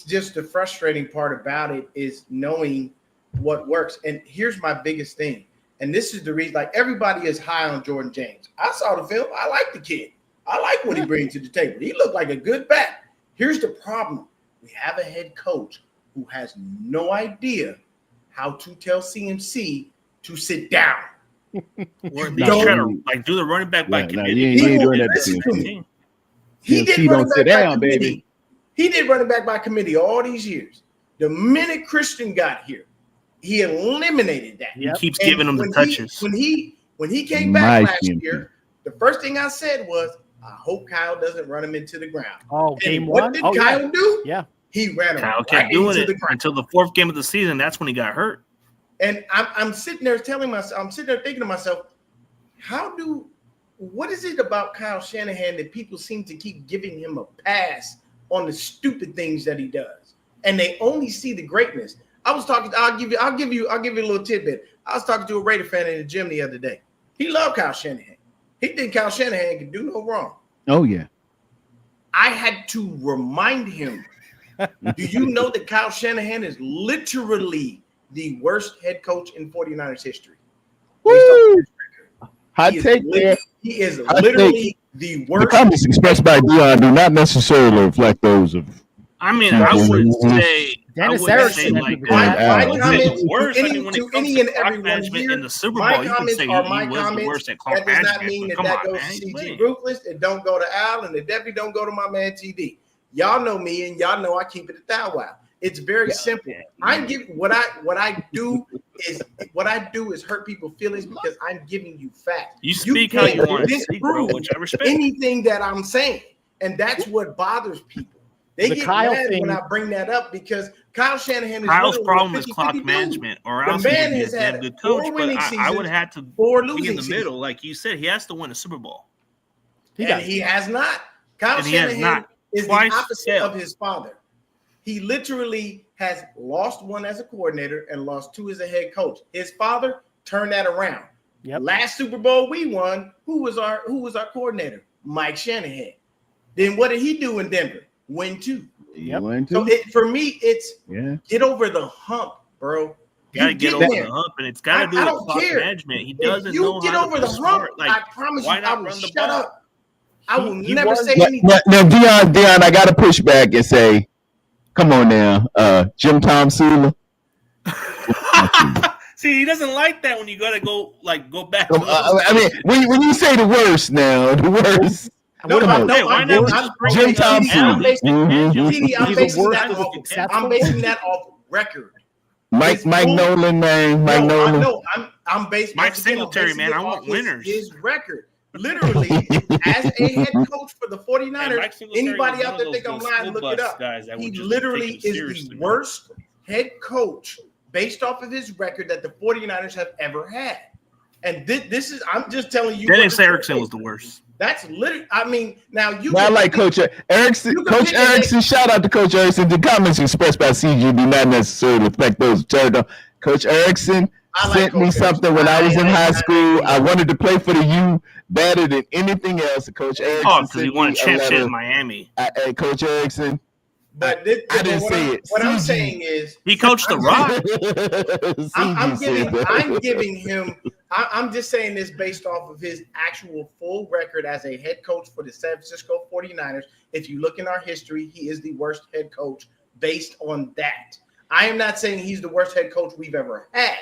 Speaker 4: just the frustrating part about it is knowing what works. And here's my biggest thing, and this is the reason, everybody is high on Jordan James. I saw the film. I like the kid. I like what he brings to the table. He looked like a good back. Here's the problem. We have a head coach who has no idea how to tell CMC to sit down.
Speaker 1: Or at least try to do the running back by committee.
Speaker 2: He ain't doing that.
Speaker 4: Listen to me.
Speaker 2: He don't sit down, baby.
Speaker 4: He did running back by committee all these years. The minute Christian got here, he eliminated that.
Speaker 1: He keeps giving him the touches.
Speaker 4: When he came back last year, the first thing I said was, I hope Kyle doesn't run him into the ground.
Speaker 3: Oh,
Speaker 4: And
Speaker 3: game
Speaker 4: what
Speaker 3: one.
Speaker 4: did
Speaker 3: Oh,
Speaker 4: Kyle
Speaker 3: yeah.
Speaker 4: do?
Speaker 3: Yeah.
Speaker 4: He ran him
Speaker 1: Kyle
Speaker 4: right
Speaker 1: kept doing
Speaker 4: into
Speaker 1: it
Speaker 4: the ground.
Speaker 1: until the 4th game of the season. That's when he got hurt.
Speaker 4: And I'm sitting there telling myself, I'm sitting there thinking to myself, what is it about Kyle Shanahan that people seem to keep giving him a pass on the stupid things that he does, and they only see the greatness? I was talking. I'll give you a little tidbit. I was talking to a Raider fan in the gym the other day. He loved Kyle Shanahan. He think Kyle Shanahan can do no wrong.
Speaker 2: Oh yeah.
Speaker 4: I had to remind him. Do you know that Kyle Shanahan is literally the worst head coach in 49ers history?
Speaker 2: Woo! Hot take there.
Speaker 4: He is literally the worst.
Speaker 5: The comments expressed by Dion do not necessarily reflect those of.
Speaker 1: I mean, I wouldn't say
Speaker 3: Dennis
Speaker 1: I wouldn't
Speaker 3: Erickson
Speaker 1: say
Speaker 3: would
Speaker 1: like
Speaker 3: be
Speaker 1: that.
Speaker 3: bad.
Speaker 1: I
Speaker 4: My
Speaker 1: would say
Speaker 4: comments
Speaker 1: the worst.
Speaker 4: to
Speaker 1: I
Speaker 4: any-
Speaker 1: mean, when
Speaker 4: to
Speaker 1: it comes
Speaker 4: any
Speaker 1: to
Speaker 4: and
Speaker 1: clock
Speaker 4: everyone
Speaker 1: management
Speaker 4: here,
Speaker 1: in the Super
Speaker 4: my
Speaker 1: Bowl, you can
Speaker 4: comments
Speaker 1: say
Speaker 4: are
Speaker 1: he
Speaker 4: my
Speaker 1: was the
Speaker 4: comments.
Speaker 1: worst at clock
Speaker 4: That does not
Speaker 1: management.
Speaker 4: mean
Speaker 1: But
Speaker 4: that
Speaker 1: come
Speaker 4: that
Speaker 1: on,
Speaker 4: goes
Speaker 1: man.
Speaker 4: to
Speaker 1: He's
Speaker 4: CG
Speaker 1: winning.
Speaker 4: Ruthless. It don't go to Al, and it definitely don't go to my man TD. Y'all know me, and y'all know I keep it a thou wow. It's very simple. I'm giving what I do is hurt people's feelings because I'm giving you facts.
Speaker 1: You speak how you
Speaker 4: can't
Speaker 1: want to speak, bro,
Speaker 4: disprove
Speaker 1: which I respect.
Speaker 4: anything that I'm saying, and that's what bothers people. They
Speaker 3: The
Speaker 4: get
Speaker 3: Kyle
Speaker 4: mad
Speaker 3: thing-
Speaker 4: when I bring that up because Kyle Shanahan is
Speaker 1: Kyle's
Speaker 4: literally
Speaker 1: problem
Speaker 4: a
Speaker 1: is
Speaker 4: 50-50
Speaker 1: clock
Speaker 4: dude.
Speaker 1: management, or
Speaker 4: The
Speaker 1: else he
Speaker 4: man
Speaker 1: would be a
Speaker 4: has
Speaker 1: damn
Speaker 4: had
Speaker 1: good
Speaker 4: 4
Speaker 1: coach. But
Speaker 4: winning
Speaker 1: I would
Speaker 4: seasons,
Speaker 1: have to
Speaker 4: 4
Speaker 1: be
Speaker 4: losing
Speaker 1: in the
Speaker 4: seasons.
Speaker 1: middle, like you said. He has to win a Super Bowl.
Speaker 4: And he has not. Kyle
Speaker 1: And he has
Speaker 4: Shanahan
Speaker 1: not.
Speaker 4: is
Speaker 1: Twice
Speaker 4: the opposite
Speaker 1: failed.
Speaker 4: of his father. He literally has lost 1 as a coordinator and lost 2 as a head coach. His father turned that around.
Speaker 3: Yep.
Speaker 4: Last Super Bowl we won, who was our coordinator? Mike Shanahan. Then what did he do in Denver? Win 2.
Speaker 3: Yep.
Speaker 4: So for me, it's get over the hump, bro.
Speaker 1: You gotta
Speaker 4: You
Speaker 1: get
Speaker 4: get
Speaker 1: over
Speaker 4: there.
Speaker 1: the hump, and it's got to
Speaker 4: I
Speaker 1: do with
Speaker 4: don't
Speaker 1: clock
Speaker 4: care.
Speaker 1: management. He
Speaker 4: If
Speaker 1: doesn't
Speaker 4: you
Speaker 1: know
Speaker 4: get
Speaker 1: how
Speaker 4: over
Speaker 1: to
Speaker 4: the
Speaker 1: be
Speaker 4: hump,
Speaker 1: smart. Like,
Speaker 4: I promise you,
Speaker 1: why
Speaker 4: I
Speaker 1: not
Speaker 4: will
Speaker 1: run the
Speaker 4: shut
Speaker 1: ball?
Speaker 4: up. I will
Speaker 3: He
Speaker 4: never
Speaker 3: was-
Speaker 4: say anything.
Speaker 5: Now, Dion, I got to push back and say, come on now, Jim Tom Sula.
Speaker 1: See, he doesn't like that when you gotta go back.
Speaker 5: I mean, when you say the worst now, the worst.
Speaker 4: No,
Speaker 5: Come on.
Speaker 1: Hey, why not
Speaker 5: Jim
Speaker 1: just bring in,
Speaker 5: Thompson.
Speaker 4: I'm basing,
Speaker 5: Mhm.
Speaker 4: TD, I'm
Speaker 3: He's the
Speaker 4: basing
Speaker 3: worst
Speaker 4: that
Speaker 3: as
Speaker 4: off.
Speaker 3: successful.
Speaker 4: I'm basing that off record.
Speaker 5: Mike Nolan, man. Mike Nolan.
Speaker 4: No, I'm basing.
Speaker 1: Mike
Speaker 4: once again, I'm
Speaker 1: Singletary,
Speaker 4: basing
Speaker 1: man,
Speaker 4: it
Speaker 1: I want
Speaker 4: off
Speaker 1: winners.
Speaker 4: His record, literally, as a head coach for the 49ers. Anybody out there think I'm lying? Look it up. He literally is the worst head coach based off of his record that the 49ers have ever had. And this is, I'm just telling you.
Speaker 1: Dennis Erickson was the worst.
Speaker 4: That's literally, I mean, now you.
Speaker 5: Not like Coach Erickson.
Speaker 4: You can
Speaker 5: Coach
Speaker 4: pick a
Speaker 5: Erickson, shout out to Coach Erickson. The comments expressed by CG do not necessarily reflect those of Turtle. Coach Erickson
Speaker 4: I like
Speaker 5: sent me
Speaker 4: Coach
Speaker 5: something when I was in high school.
Speaker 4: I
Speaker 5: I wanted to play for the U better than anything else. Coach Erickson.
Speaker 1: Oh, because he
Speaker 5: sent
Speaker 1: won a
Speaker 5: me
Speaker 1: championship
Speaker 5: letter.
Speaker 1: in Miami.
Speaker 5: Hey, Coach Erickson.
Speaker 4: But
Speaker 5: I didn't say it.
Speaker 4: What I'm
Speaker 5: CG.
Speaker 4: saying is,
Speaker 1: He coached the Rock.
Speaker 5: CG said that.
Speaker 4: I'm just saying this based off of his actual full record as a head coach for the San Francisco 49ers. If you look in our history, he is the worst head coach based on that. I am not saying he's the worst head coach we've ever had.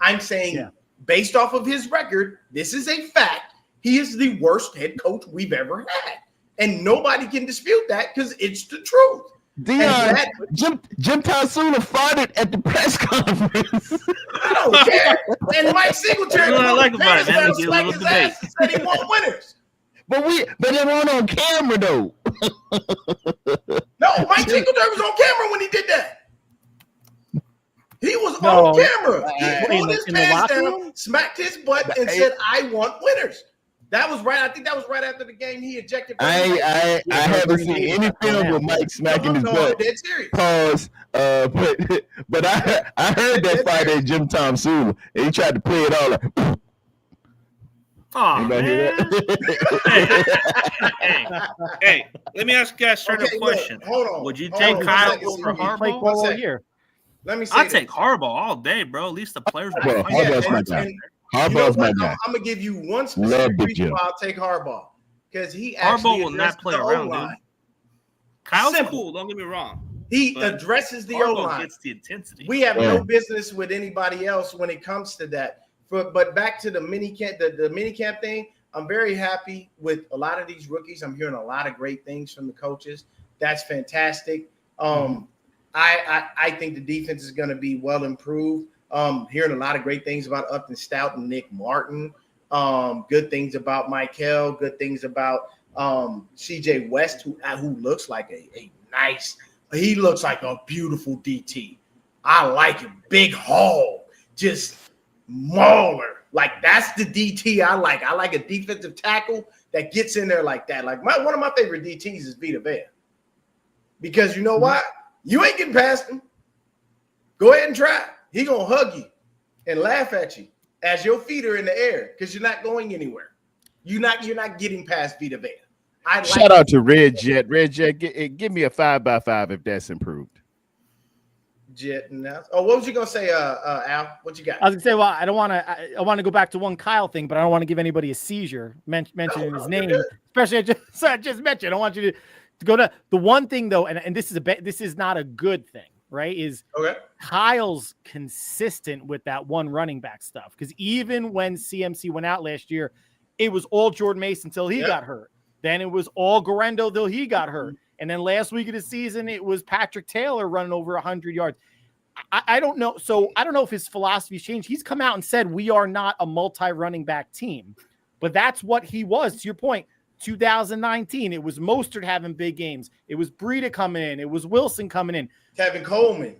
Speaker 4: I'm saying based off of his record, this is a fact. He is the worst head coach we've ever had. And nobody can dispute that because it's the truth.
Speaker 5: Dion, Jim Tansula farted at the press conference.
Speaker 4: I don't care. And Mike Singletary,
Speaker 1: That's what I like about it, man.
Speaker 4: Bears
Speaker 1: They
Speaker 4: fans
Speaker 1: get a
Speaker 4: slapped
Speaker 1: little
Speaker 4: his ass and said he want winners.
Speaker 5: But it wasn't on camera though.
Speaker 4: No, Mike Singletary was on camera when he did that. He was
Speaker 3: No,
Speaker 4: on camera. He
Speaker 3: in
Speaker 4: pulled
Speaker 3: the-
Speaker 4: his
Speaker 3: in the
Speaker 4: pants
Speaker 3: locker
Speaker 4: down,
Speaker 3: room?
Speaker 4: smacked his butt, and said, "I want winners." That was right. I think that was right after the game. He ejected.
Speaker 5: I haven't seen any film with Mike smacking his
Speaker 4: No, I'm
Speaker 5: butt.
Speaker 4: dead serious.
Speaker 5: Pause. But I heard that fight at Jim Tom Sula, and he tried to play it all like.
Speaker 1: Oh,
Speaker 5: Anybody hear
Speaker 1: man.
Speaker 5: that?
Speaker 1: Hey, let me ask you guys a straight up
Speaker 4: Okay, look,
Speaker 1: question.
Speaker 4: hold on.
Speaker 1: Would you
Speaker 4: Hold
Speaker 1: take
Speaker 4: on,
Speaker 1: Kyle
Speaker 4: one second,
Speaker 1: over
Speaker 4: CG.
Speaker 3: Play
Speaker 1: Harbaugh?
Speaker 3: ball all
Speaker 4: second.
Speaker 3: year.
Speaker 4: Let me say
Speaker 1: I'd
Speaker 4: this.
Speaker 1: take Harbaugh all day, bro. At least the players will
Speaker 5: Well,
Speaker 1: fight.
Speaker 5: Harbaugh's my
Speaker 4: and-
Speaker 5: guy.
Speaker 4: and
Speaker 5: Harbaugh's my guy.
Speaker 4: I'm gonna give you one
Speaker 5: Love
Speaker 4: specific
Speaker 5: Big
Speaker 4: reason
Speaker 5: Jim.
Speaker 4: why I'll take Harbaugh because he
Speaker 1: Harbaugh
Speaker 4: actually
Speaker 1: will not
Speaker 4: addresses
Speaker 1: play
Speaker 4: the
Speaker 1: around,
Speaker 4: O-line.
Speaker 1: dude. Kyle's
Speaker 4: Simple.
Speaker 1: cool. Don't get me wrong.
Speaker 4: He
Speaker 1: But
Speaker 4: addresses the
Speaker 1: Harbaugh
Speaker 4: O-line.
Speaker 1: gets the intensity.
Speaker 4: We have
Speaker 5: Yeah.
Speaker 4: no business with anybody else when it comes to that. But back to the mini camp, the mini camp thing. I'm very happy with a lot of these rookies. I'm hearing a lot of great things from the coaches. That's fantastic. I think the defense is going to be well improved. Hearing a lot of great things about Upton Stout and Nick Martin. Good things about Michael. Good things about CJ West, who looks like a nice, he looks like a beautiful DT. I like him. Big haul, just mauler. Like that's the DT I like. I like a defensive tackle that gets in there like that. Like one of my favorite DTs is Vita Vea. Because you know what? You ain't getting past him. Go ahead and try. He gonna hug you and laugh at you as your feet are in the air because you're not going anywhere. You're not getting past Vita Vea.
Speaker 2: Shout out to Red Jet. Red Jet, give me a 5x5 if that's improved.
Speaker 4: Jet now. Oh, what was you gonna say, Al? What you got?
Speaker 3: I was gonna say, well, I want to go back to one Kyle thing, but I don't want to give anybody a seizure mentioning his name, especially I just mentioned. I don't want you to go to the one thing though, and this is not a good thing, right? Is
Speaker 4: okay.
Speaker 3: Kyle's consistent with that one running back stuff because even when CMC went out last year, it was all Jordan Mason until he got hurt. Then it was all Guerendo till he got hurt. And then last week of the season, it was Patrick Taylor running over 100 yards. I don't know. So I don't know if his philosophy's changed. He's come out and said, we are not a multi-running back team. But that's what he was. To your point, 2019, it was Mostert having big games. It was Breida coming in. It was Wilson coming in.
Speaker 4: Kevin Coleman.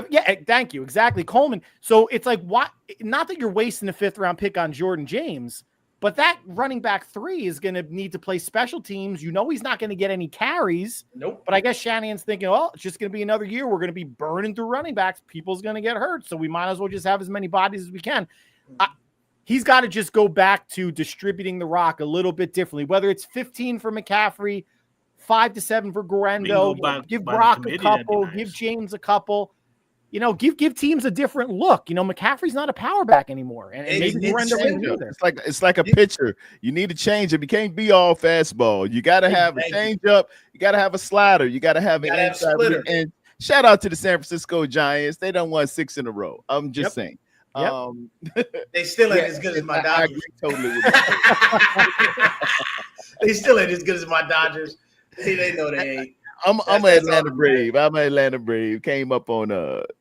Speaker 3: Yeah, thank you. Exactly. Coleman. So it's like, what? Not that you're wasting a 5th-round pick on Jordan James, but that running back 3 is going to need to play special teams. You know he's not going to get any carries.
Speaker 4: Nope.
Speaker 3: But I guess Shanahan's thinking, well, it's just going to be another year. We're going to be burning through running backs. People's going to get hurt. So we might as well just have as many bodies as we can. He's got to just go back to distributing the rock a little bit differently, whether it's 15 for McCaffrey, 5 to 7 for Guerendo, give Brock a couple, give James a couple. You know, give teams a different look. You know, McCaffrey's not a power back anymore, and maybe Guerendo isn't either.
Speaker 2: It's like a pitcher. You need to change it. You can't be all fastball. You got to have a change up. You got to have a slider. You got to have an inside. And shout out to the San Francisco Giants. They done won 6 in a row. I'm just saying.
Speaker 4: They still ain't as good as my Dodgers.
Speaker 2: I agree totally with that.
Speaker 4: They still ain't as good as my Dodgers. They know they ain't.
Speaker 2: I'm an Atlanta Brave. I'm an Atlanta Brave. Came up on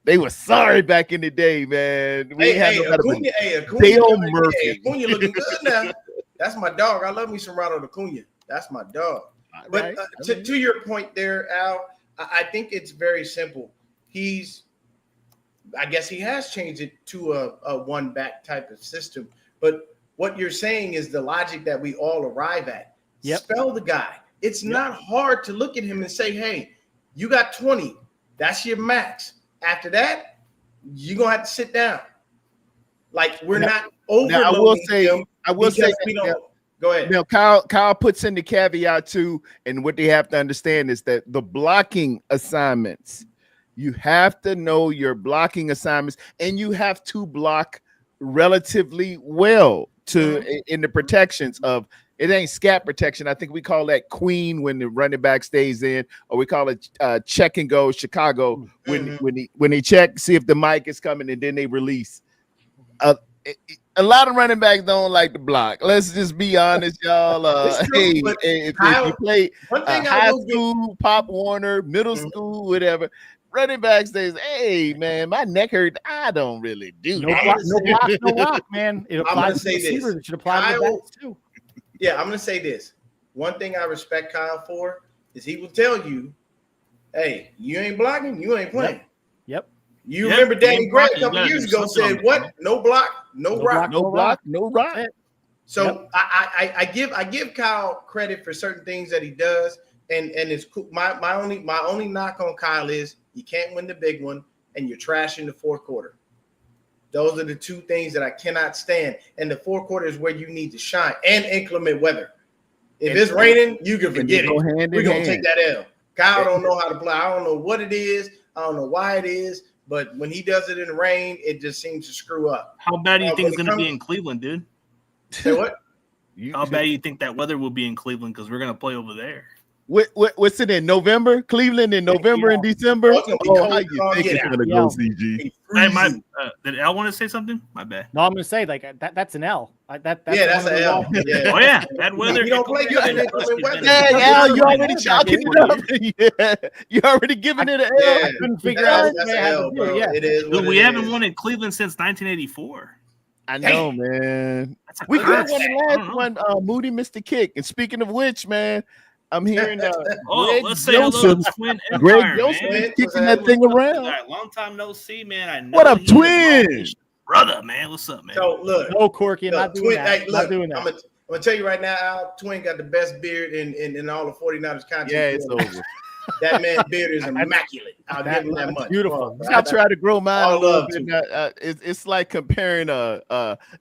Speaker 2: they were sorry back in the day, man. We had
Speaker 4: Acuna, Dale Murphy. Acuna looking good now. That's my dog. I love me some Ronald Acuna. That's my dog. But to your point there, Al, I think it's very simple. I guess he has changed it to a one back type of system. But what you're saying is the logic that we all arrive at. Spell the guy. It's not hard to look at him and say, hey, you got 20. That's your max. After that, you're going to have to sit down. Like, we're not overloading him.
Speaker 2: I will say
Speaker 4: we don't. Go ahead.
Speaker 2: Now, Kyle puts in the caveat, too, and what they have to understand is that the blocking assignments, you have to know your blocking assignments, and you have to block relatively well in the protections of – it ain't scat protection. I think we call that queen when the running back stays in, or we call it check and go Chicago when they check, see if the mic is coming, and then they release. A lot of running backs don't like to block. Let's just be honest, y'all. If you play high school, Pop Warner, middle school, whatever, running back says, "Hey, man, my neck hurt. I don't really do
Speaker 3: no block, man." It applies to receivers. It should apply to backs too.
Speaker 4: Yeah, I'm going to say this. One thing I respect Kyle for is he will tell you, hey, you ain't blocking, you ain't playing.
Speaker 3: Yep.
Speaker 4: You remember Danny Gray a couple years ago said, what? No block, no rock.
Speaker 2: No block, no rock.
Speaker 4: So I give Kyle credit for certain things that he does, and it's cool. My only knock on Kyle is you can't win the big one, and you're trashing the fourth quarter. Those are the two things that I cannot stand. And the fourth quarter is where you need to shine, and inclement weather. If it's raining, you can forget it. We're going to take that L. Kyle don't know how to play. I don't know what it is. I don't know why it is. But when he does it in the rain, it just seems to screw up.
Speaker 1: How bad do you think it's going to be in Cleveland, dude?
Speaker 4: Say what?
Speaker 1: How bad do you think that weather will be in Cleveland? Because we're going to play over there.
Speaker 2: What's it in November? Cleveland in November and December?
Speaker 4: How you think it's
Speaker 2: going to go, CG?
Speaker 1: Did Al want to say something? My bad.
Speaker 3: No, I'm going to say that's an L. That's
Speaker 4: an L. Yeah.
Speaker 1: Oh yeah, that weather.
Speaker 4: You don't play good in inclement weather.
Speaker 2: Yeah, Al, you already chalking it up. Yeah, you already giving it an L.
Speaker 4: I couldn't figure out. That's an L, bro. It is.
Speaker 1: Dude, we haven't won in Cleveland since 1984.
Speaker 2: I know, man.
Speaker 1: That's a
Speaker 2: We could have
Speaker 1: good
Speaker 2: won the
Speaker 1: I don't
Speaker 2: last
Speaker 1: know.
Speaker 2: one. Moody missed the kick. And speaking of which, man, I'm hearing
Speaker 1: Oh,
Speaker 2: Greg
Speaker 1: let's say hello to
Speaker 2: Joseph.
Speaker 1: Twin
Speaker 2: Greg
Speaker 1: Empire,
Speaker 2: Joseph
Speaker 1: man.
Speaker 2: is
Speaker 4: What's
Speaker 2: kicking
Speaker 4: that?
Speaker 2: that thing
Speaker 1: What's up,
Speaker 2: around.
Speaker 1: guy? Long time no see, man. I know
Speaker 2: What up,
Speaker 1: he is a long
Speaker 2: twin?
Speaker 1: brother, man. What's up, man?
Speaker 4: So look,
Speaker 3: No, Corky, I'm
Speaker 4: look,
Speaker 3: not doing
Speaker 4: Twin,
Speaker 3: that.
Speaker 4: hey,
Speaker 3: I'm
Speaker 4: look,
Speaker 3: not doing that.
Speaker 4: I'm gonna tell you right now, Al, Twin got the best beard in all the 49ers content.
Speaker 2: Yeah, it's over.
Speaker 4: That man's beard is immaculate. I'll give him that much.
Speaker 3: Beautiful.
Speaker 2: I try to grow mine a
Speaker 4: All
Speaker 2: little
Speaker 4: love
Speaker 2: bit.
Speaker 4: to
Speaker 2: It's like comparing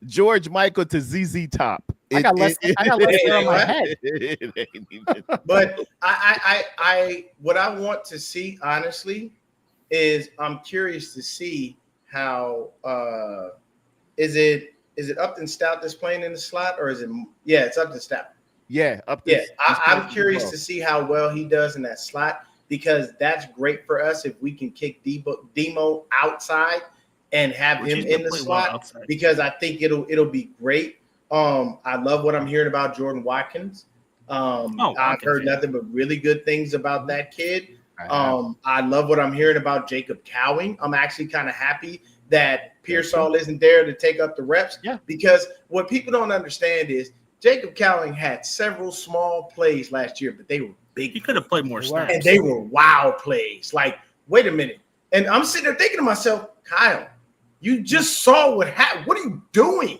Speaker 2: George Michael to ZZ Top.
Speaker 3: I got less hair on my head.
Speaker 2: It ain't even-
Speaker 4: But I what I want to see honestly is I'm curious to see how is it Upton Stout that's playing in the slot, or is it it's Upton Stout.
Speaker 2: Yeah, up
Speaker 4: Yeah,
Speaker 2: this.
Speaker 4: I'm curious to see how well he does in that slot, because that's great for us if we can kick Demo outside and have
Speaker 1: Which
Speaker 4: him
Speaker 1: he's
Speaker 4: in
Speaker 1: gonna
Speaker 4: the
Speaker 1: play well
Speaker 4: slot,
Speaker 1: outside.
Speaker 4: because I think it'll be great. I love what I'm hearing about Jordan Watkins. I've
Speaker 1: Watkins,
Speaker 4: heard
Speaker 1: yeah.
Speaker 4: nothing but really good things about that kid. I love what I'm hearing about Jacob Cowing. I'm actually kind of happy that Pearsall isn't there to take up the reps.
Speaker 3: Yeah.
Speaker 4: Because what people don't understand is Jacob Cowing had several small plays last year, but they were big.
Speaker 1: He could have played more
Speaker 3: They were.
Speaker 1: snaps.
Speaker 4: And they were wow plays. Like, wait a minute. And I'm sitting there thinking to myself, Kyle, you just saw what happened. What are you doing?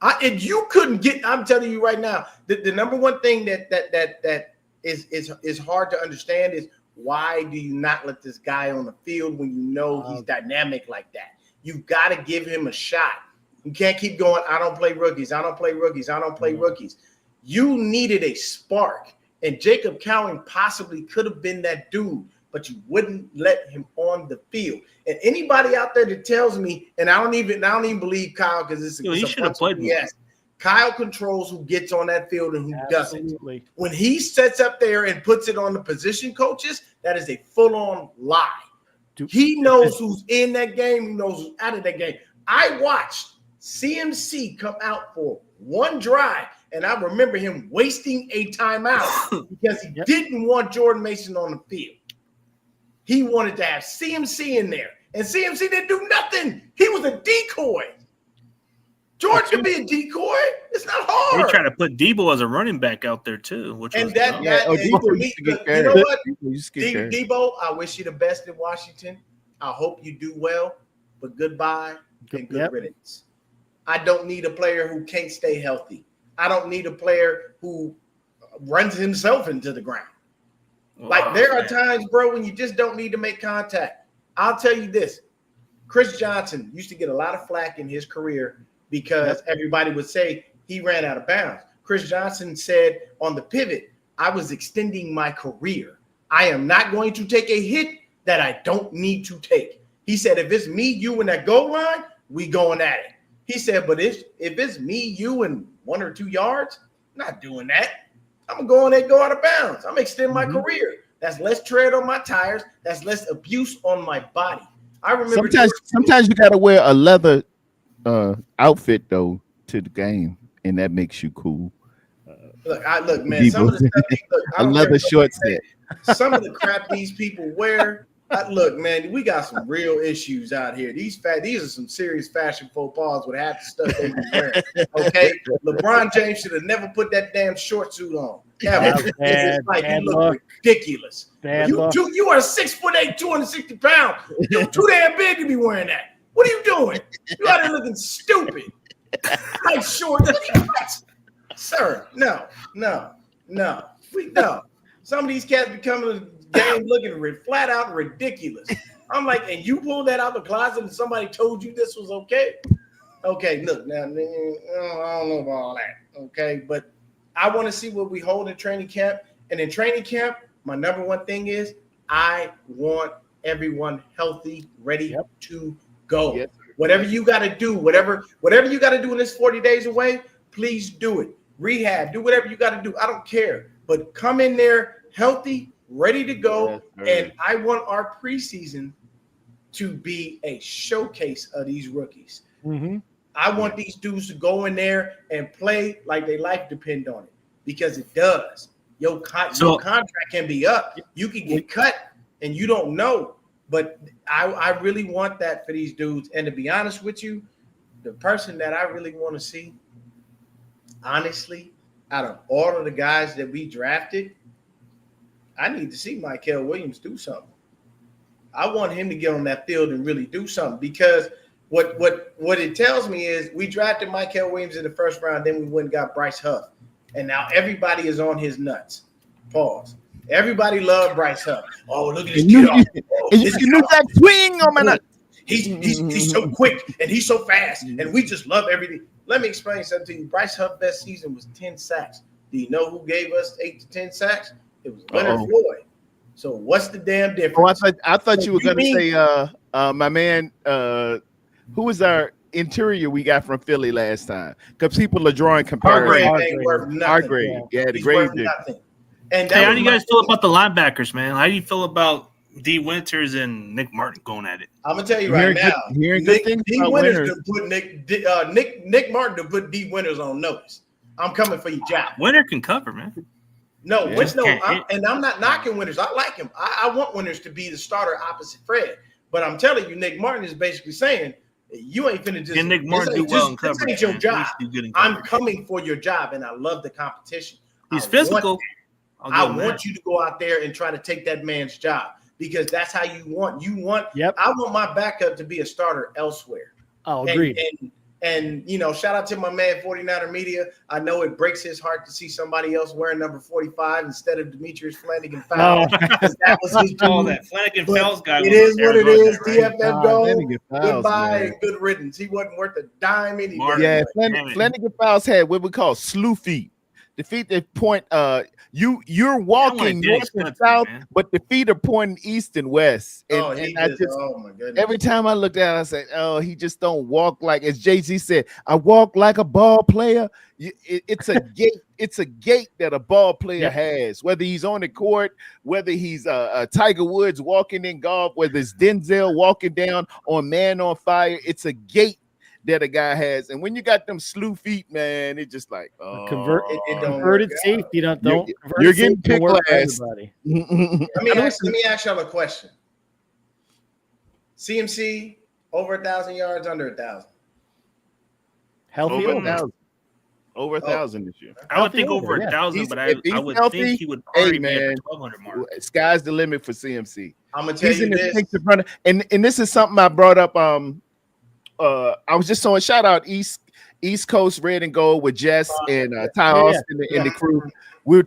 Speaker 4: And you couldn't get. I'm telling you right now, the number one thing that is hard to understand is, why do you not let this guy on the field when you know he's dynamic like that? You've got to give him a shot. You can't keep going, I don't play rookies. I don't play rookies. I don't play rookies. You needed a spark. And Jacob Cowing possibly could have been that dude, but you wouldn't let him on the field. And anybody out there that tells me, and I don't even believe Kyle, because
Speaker 1: He should have played more.
Speaker 4: Yes, Kyle controls who gets on that field and who doesn't.
Speaker 3: Absolutely.
Speaker 4: When he sets up there and puts it on the position coaches, that is a full-on lie. He knows who's in that game. He knows who's out of that game. I watched CMC come out for one drive, and I remember him wasting a timeout because he didn't want Jordan Mason on the field. He wanted to have CMC in there, and CMC didn't do nothing. He was a decoy. George could be a decoy. It's not hard.
Speaker 1: They try to put Debo as a running back out there too, which
Speaker 4: And
Speaker 1: was
Speaker 4: that,
Speaker 1: dumb.
Speaker 4: that and
Speaker 2: Debo
Speaker 4: for me,
Speaker 2: used to get
Speaker 4: you
Speaker 2: carried.
Speaker 4: know what?
Speaker 2: Debo used to get carried.
Speaker 4: Debo, I wish you the best in Washington. I hope you do well, but goodbye and good riddance. I don't need a player who can't stay healthy. I don't need a player who runs himself into the ground. Like, there are times, bro, when you just don't need to make contact. I'll tell you this. Chris Johnson used to get a lot of flack in his career because everybody would say he ran out of bounds. Chris Johnson said on the pivot, I was extending my career. I am not going to take a hit that I don't need to take. He said, if it's me, you, and that goal line, we going at it. He said, but if it's me, you, and 1 or 2 yards, I'm not doing that. I'm going to go in there and go out of bounds. I'm going to extend my career. That's less tread on my tires. That's less abuse on my body. I remember
Speaker 2: sometimes you got to wear a leather outfit though to the game, and that makes you cool.
Speaker 4: Look, man. Some of the stuff,
Speaker 2: A leather short set.
Speaker 4: Some of the crap these people wear. Look, man, we got some real issues out here. These are some serious fashion faux pas with half the stuff they be wearing. Okay, LeBron James should have never put that damn short suit on. It's like you look ridiculous. You are 6'8", 260 pounds. You're too damn big to be wearing that. What are you doing? You out there looking stupid. Like short, sir. No. Some of these cats be coming to the game looking flat out ridiculous. I'm like, and you pulled that out the closet and somebody told you this was okay? Okay, look, now, I don't know about all that, okay? But I want to see what we hold in training camp. And in training camp, my number one thing is I want everyone healthy, ready to go. Yes. Whatever you got to do, whatever you got to do in this 40 days away, please do it. Rehab, do whatever you got to do. I don't care. But come in there healthy, ready to go. And I want our preseason to be a showcase of these rookies.
Speaker 3: Mm-hmm.
Speaker 4: I want these dudes to go in there and play like their life depend on it, because it does. Your contract can be up. You can get cut and you don't know. But I really want that for these dudes. And to be honest with you, the person that I really want to see, honestly, out of all of the guys that we drafted, I need to see Michael Williams do something. I want him to get on that field and really do something, because what it tells me is we drafted Michael Williams in the first round, then we went and got Bryce Huff, and now everybody is on his nuts. Pause. Everybody loved Bryce Huff. Oh, look at this kid.
Speaker 2: And you can do that swing on my nuts.
Speaker 4: He's so quick and he's so fast, and we just love everything. Let me explain something to you. Bryce Huff's best season was 10 sacks. Do you know who gave us 8 to 10 sacks? It was Leonard Floyd. So what's the damn difference?
Speaker 2: Oh, I thought you were going to say, my man, who was our interior we got from Philly last time? Because people are drawing comparisons.
Speaker 4: Hargrave ain't worth nothing.
Speaker 2: Hargrave, yeah, the grade.
Speaker 1: And how do you guys feel about the linebackers, man? How do you feel about D. Winters and Nick Martin going at it?
Speaker 4: I'm gonna tell you right now, D. Winters to put Nick Martin to put D. Winters on notice. I'm coming for you, Jack.
Speaker 1: Winter can cover, man.
Speaker 4: No, I'm not knocking Winters. I like him. I want Winters to be the starter opposite Fred. But I'm telling you, Nick Martin is basically saying you ain't finna just.
Speaker 1: Can Nick Martin do well in coverage?
Speaker 4: This ain't your job. I'm coming for your job, and I love the competition.
Speaker 1: He's physical.
Speaker 4: I want you to go out there and try to take that man's job, because that's how you want.
Speaker 3: Yep.
Speaker 4: I want my backup to be a starter elsewhere.
Speaker 3: Oh, agreed.
Speaker 4: And shout out to my man 49er Media. I know it breaks his heart to see somebody else wearing number 45 instead of Demetrius Flanagan Fowles. That was his
Speaker 1: that Flanagan Fowles guy.
Speaker 4: It is what it is. DFF
Speaker 2: Fowles,
Speaker 4: goodbye,
Speaker 2: man.
Speaker 4: Good riddance. He wasn't worth a dime anyway.
Speaker 2: Yeah, Flanagan Fowles had what we call slew feet. The feet that point you're walking north and south, but the feet are pointing east and west. And,
Speaker 4: oh my goodness.
Speaker 2: Every time I looked at it, I said, oh, he just don't walk like, as Jay-Z said, I walk like a ball player. It's a gait. It's a gait that a ball player has, whether he's on the court, whether he's Tiger Woods walking in golf, whether it's Denzel walking down on Man on Fire. It's a gait that a guy has, and when you got them slew feet, man, it just like
Speaker 3: converted safety. Don't
Speaker 2: you're getting picked last.
Speaker 4: Let me ask y'all a question. CMC over 1,000 yards, under 1,000.
Speaker 3: Healthy
Speaker 2: over 1,000 this year.
Speaker 1: I would think over 1,000, but I would think he would already be at the 1,200 mark.
Speaker 2: Sky's the limit for CMC.
Speaker 4: I'm gonna tell you this.
Speaker 2: And this is something I brought up. I was just on shout out East Coast Red and Gold with Jess and Ty Austin and the crew.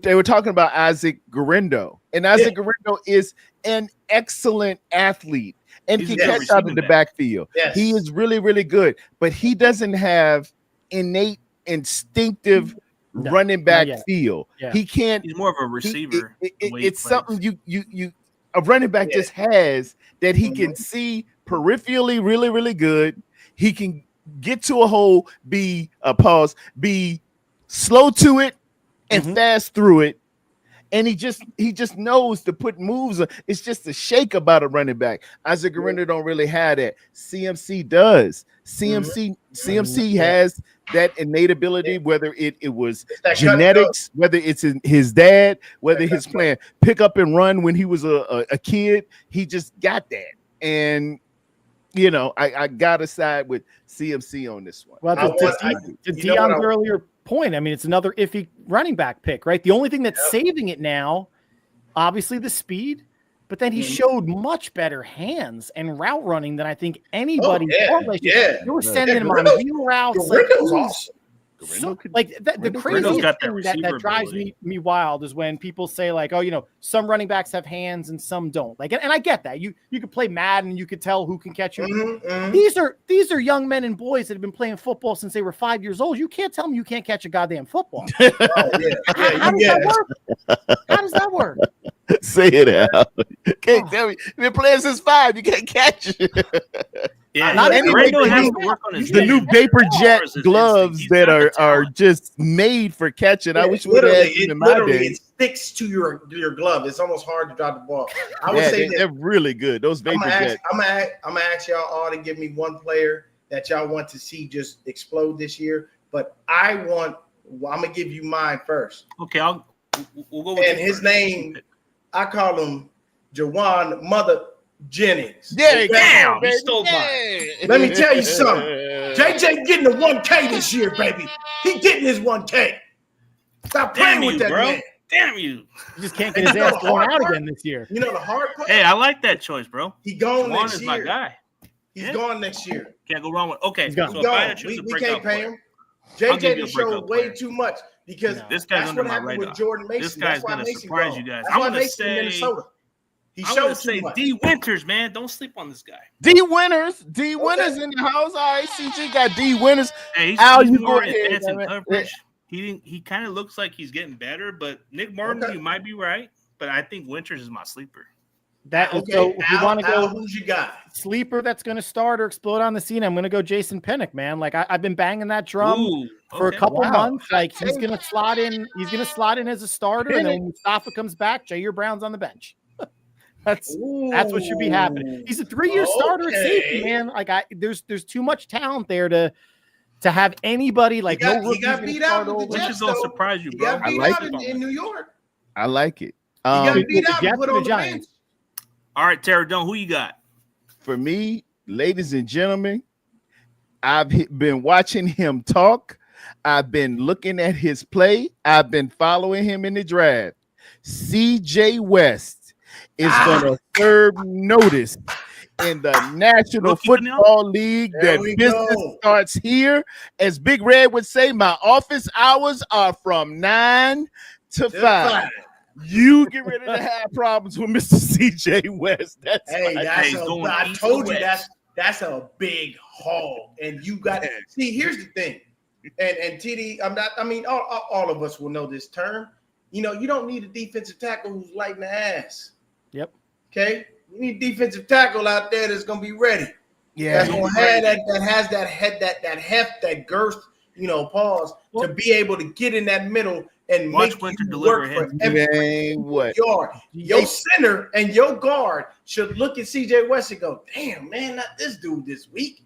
Speaker 2: They were talking about Isaac Guerendo, and Isaac Guerendo is an excellent athlete and can catch out in the backfield. Yes. He is really, really good, but he doesn't have innate instinctive running back feel. Yeah. He can't.
Speaker 1: He's more of a receiver.
Speaker 2: It's something you a running back just has that he can see peripherally really, really good. He can get to a hole, be slow to it and fast through it. And he just knows to put moves. It's just a shake about a running back. Isaac Guerendo don't really have that. CMC does. CMC has that innate ability, whether it was genetics, whether it's in his dad, whether his plan pick up and run when he was a kid. He just got that. And I gotta side with CMC on this one.
Speaker 3: Well, to Deion's earlier point, I mean, it's another iffy running back pick, right? The only thing that's saving it now, obviously the speed, but then he showed much better hands and route running than I think anybody. You were sending him on wheel routes. Awesome. So, the craziest thing that drives me wild is when people say like, oh, some running backs have hands and some don't. Like, and I get that. You could play Madden, you could tell who can catch you. These are young men and boys that have been playing football since they were 5 years old. You can't tell them you can't catch a goddamn football. How does that work?
Speaker 2: Say it out. Can't tell me. You've been playing since 5. You can't catch it.
Speaker 1: Yeah,
Speaker 2: the new Vapor Jet gloves that are just made for catching. I wish we would have had them in my day.
Speaker 4: It sticks to your glove. It's almost hard to drop the ball. I would say
Speaker 2: they're really good. Those Vapor Jet.
Speaker 4: I'm gonna ask y'all all to give me one player that y'all want to see just explode this year. But I'm gonna give you mine first.
Speaker 1: Okay, we'll go with
Speaker 4: his name. I call him Jawan Jennings.
Speaker 5: Yeah,
Speaker 1: Damn, you stole mine.
Speaker 4: Let me tell you something. JJ getting the 1K this year, baby. He getting his 1K. Stop playing
Speaker 1: Damn
Speaker 4: with
Speaker 1: you,
Speaker 4: that
Speaker 1: bro.
Speaker 4: man.
Speaker 1: Damn you.
Speaker 3: He just can't get his ass thrown out again this year.
Speaker 4: You know the hard part?
Speaker 1: Hey, I like that choice, bro.
Speaker 4: He gone
Speaker 1: Juwan
Speaker 4: next
Speaker 1: is
Speaker 4: year.
Speaker 1: my guy.
Speaker 4: He's
Speaker 1: Yeah.
Speaker 4: gone next year.
Speaker 1: Can't go wrong with. Okay,
Speaker 3: He's gone.
Speaker 1: so
Speaker 4: He's
Speaker 1: if I had
Speaker 4: gone.
Speaker 1: to choose a
Speaker 4: We
Speaker 1: breakout
Speaker 4: can't pay
Speaker 1: player,
Speaker 4: him.
Speaker 1: I'll give
Speaker 4: JJ
Speaker 1: you a
Speaker 4: to show
Speaker 1: breakout
Speaker 4: way
Speaker 1: player.
Speaker 4: too much because
Speaker 3: No.
Speaker 1: This guy's
Speaker 4: that's
Speaker 1: under
Speaker 4: what
Speaker 1: my
Speaker 4: happened
Speaker 1: radar.
Speaker 4: with Jordan Mason.
Speaker 1: This guy's
Speaker 4: That's why
Speaker 1: gonna
Speaker 4: Mason
Speaker 1: surprise
Speaker 4: gone.
Speaker 1: you guys.
Speaker 4: That's
Speaker 1: I'm
Speaker 4: why
Speaker 1: gonna
Speaker 4: Mason in
Speaker 1: say-
Speaker 4: Minnesota. He
Speaker 1: I'm gonna
Speaker 4: showed
Speaker 1: say
Speaker 4: too much.
Speaker 1: D Winters, man. Don't sleep on this guy.
Speaker 5: D Winners in the house. All right, CG got D Winners.
Speaker 1: Hey, he's,
Speaker 5: Al,
Speaker 1: he's
Speaker 5: you
Speaker 1: more
Speaker 5: go ahead,
Speaker 1: advanced in
Speaker 5: man.
Speaker 1: coverage. He kind of looks like he's getting better, but Nick Martin,
Speaker 4: Okay.
Speaker 1: you might be right. But I think Winters is my sleeper.
Speaker 3: That
Speaker 4: Okay,
Speaker 3: so if you
Speaker 4: Al,
Speaker 3: want to
Speaker 4: Al,
Speaker 3: go
Speaker 4: who's you got?
Speaker 3: sleeper that's going to start or explode on the scene, I'm going to go Jason Pinnock, man. Like I've been banging that drum
Speaker 1: Ooh,
Speaker 3: for
Speaker 1: okay.
Speaker 3: a couple
Speaker 5: Wow.
Speaker 3: months. Like he's going to slot in. He's going to slot in as a starter, and then when Mustafa comes back, Jair Brown's on the bench. That's what should be happening. He's a 3-year starter at safety, man. Like there's too much talent there to have anybody like
Speaker 4: got-
Speaker 3: no
Speaker 4: he
Speaker 3: rookies
Speaker 4: got
Speaker 3: gonna
Speaker 4: beat
Speaker 3: start
Speaker 4: out with the
Speaker 3: over.
Speaker 1: Winters
Speaker 4: Jets,
Speaker 1: don't
Speaker 4: though.
Speaker 1: surprise you,
Speaker 4: He
Speaker 1: bro.
Speaker 4: got beat
Speaker 5: like
Speaker 4: out
Speaker 5: it.
Speaker 4: in New York.
Speaker 5: I like it.
Speaker 4: He got
Speaker 3: With
Speaker 4: beat
Speaker 3: the
Speaker 4: out
Speaker 3: Jets
Speaker 4: and put
Speaker 3: or the
Speaker 4: on the
Speaker 3: Giants?
Speaker 4: bench.
Speaker 1: All right, Tara Dunn, who you got?
Speaker 5: For me, ladies and gentlemen, been watching him talk. I've been looking at his play. I've been following him in the draft. CJ West is going to serve notice in the National
Speaker 1: Rookie of the
Speaker 5: Football League
Speaker 4: There
Speaker 5: that
Speaker 4: we
Speaker 5: business
Speaker 4: go.
Speaker 5: starts here. As Big Red would say, my office hours are from 9 to 5. You get ready to have problems with Mr. CJ West. That's
Speaker 4: Hey,
Speaker 5: my-
Speaker 4: that's
Speaker 1: he's going
Speaker 4: I
Speaker 1: east
Speaker 4: told
Speaker 1: to
Speaker 4: you
Speaker 1: west.
Speaker 4: that's a big haul, and you got see. Here's the thing, and TD, I'm not. I mean, all of us will know this term. You know, you don't need a defensive tackle who's light in the ass.
Speaker 3: Yep.
Speaker 4: Okay, you need a defensive tackle out there that's gonna be ready.
Speaker 5: yeah.
Speaker 4: That's gonna have that has that head, that heft, that girth. You know, pause to be able to get in that middle and
Speaker 1: Watch
Speaker 4: make
Speaker 1: Winter
Speaker 4: you
Speaker 1: deliver
Speaker 4: work for
Speaker 1: him.
Speaker 4: every
Speaker 5: Man, what?
Speaker 4: yard. Your center and your guard should look at CJ West and go, "Damn, man, not this dude this week."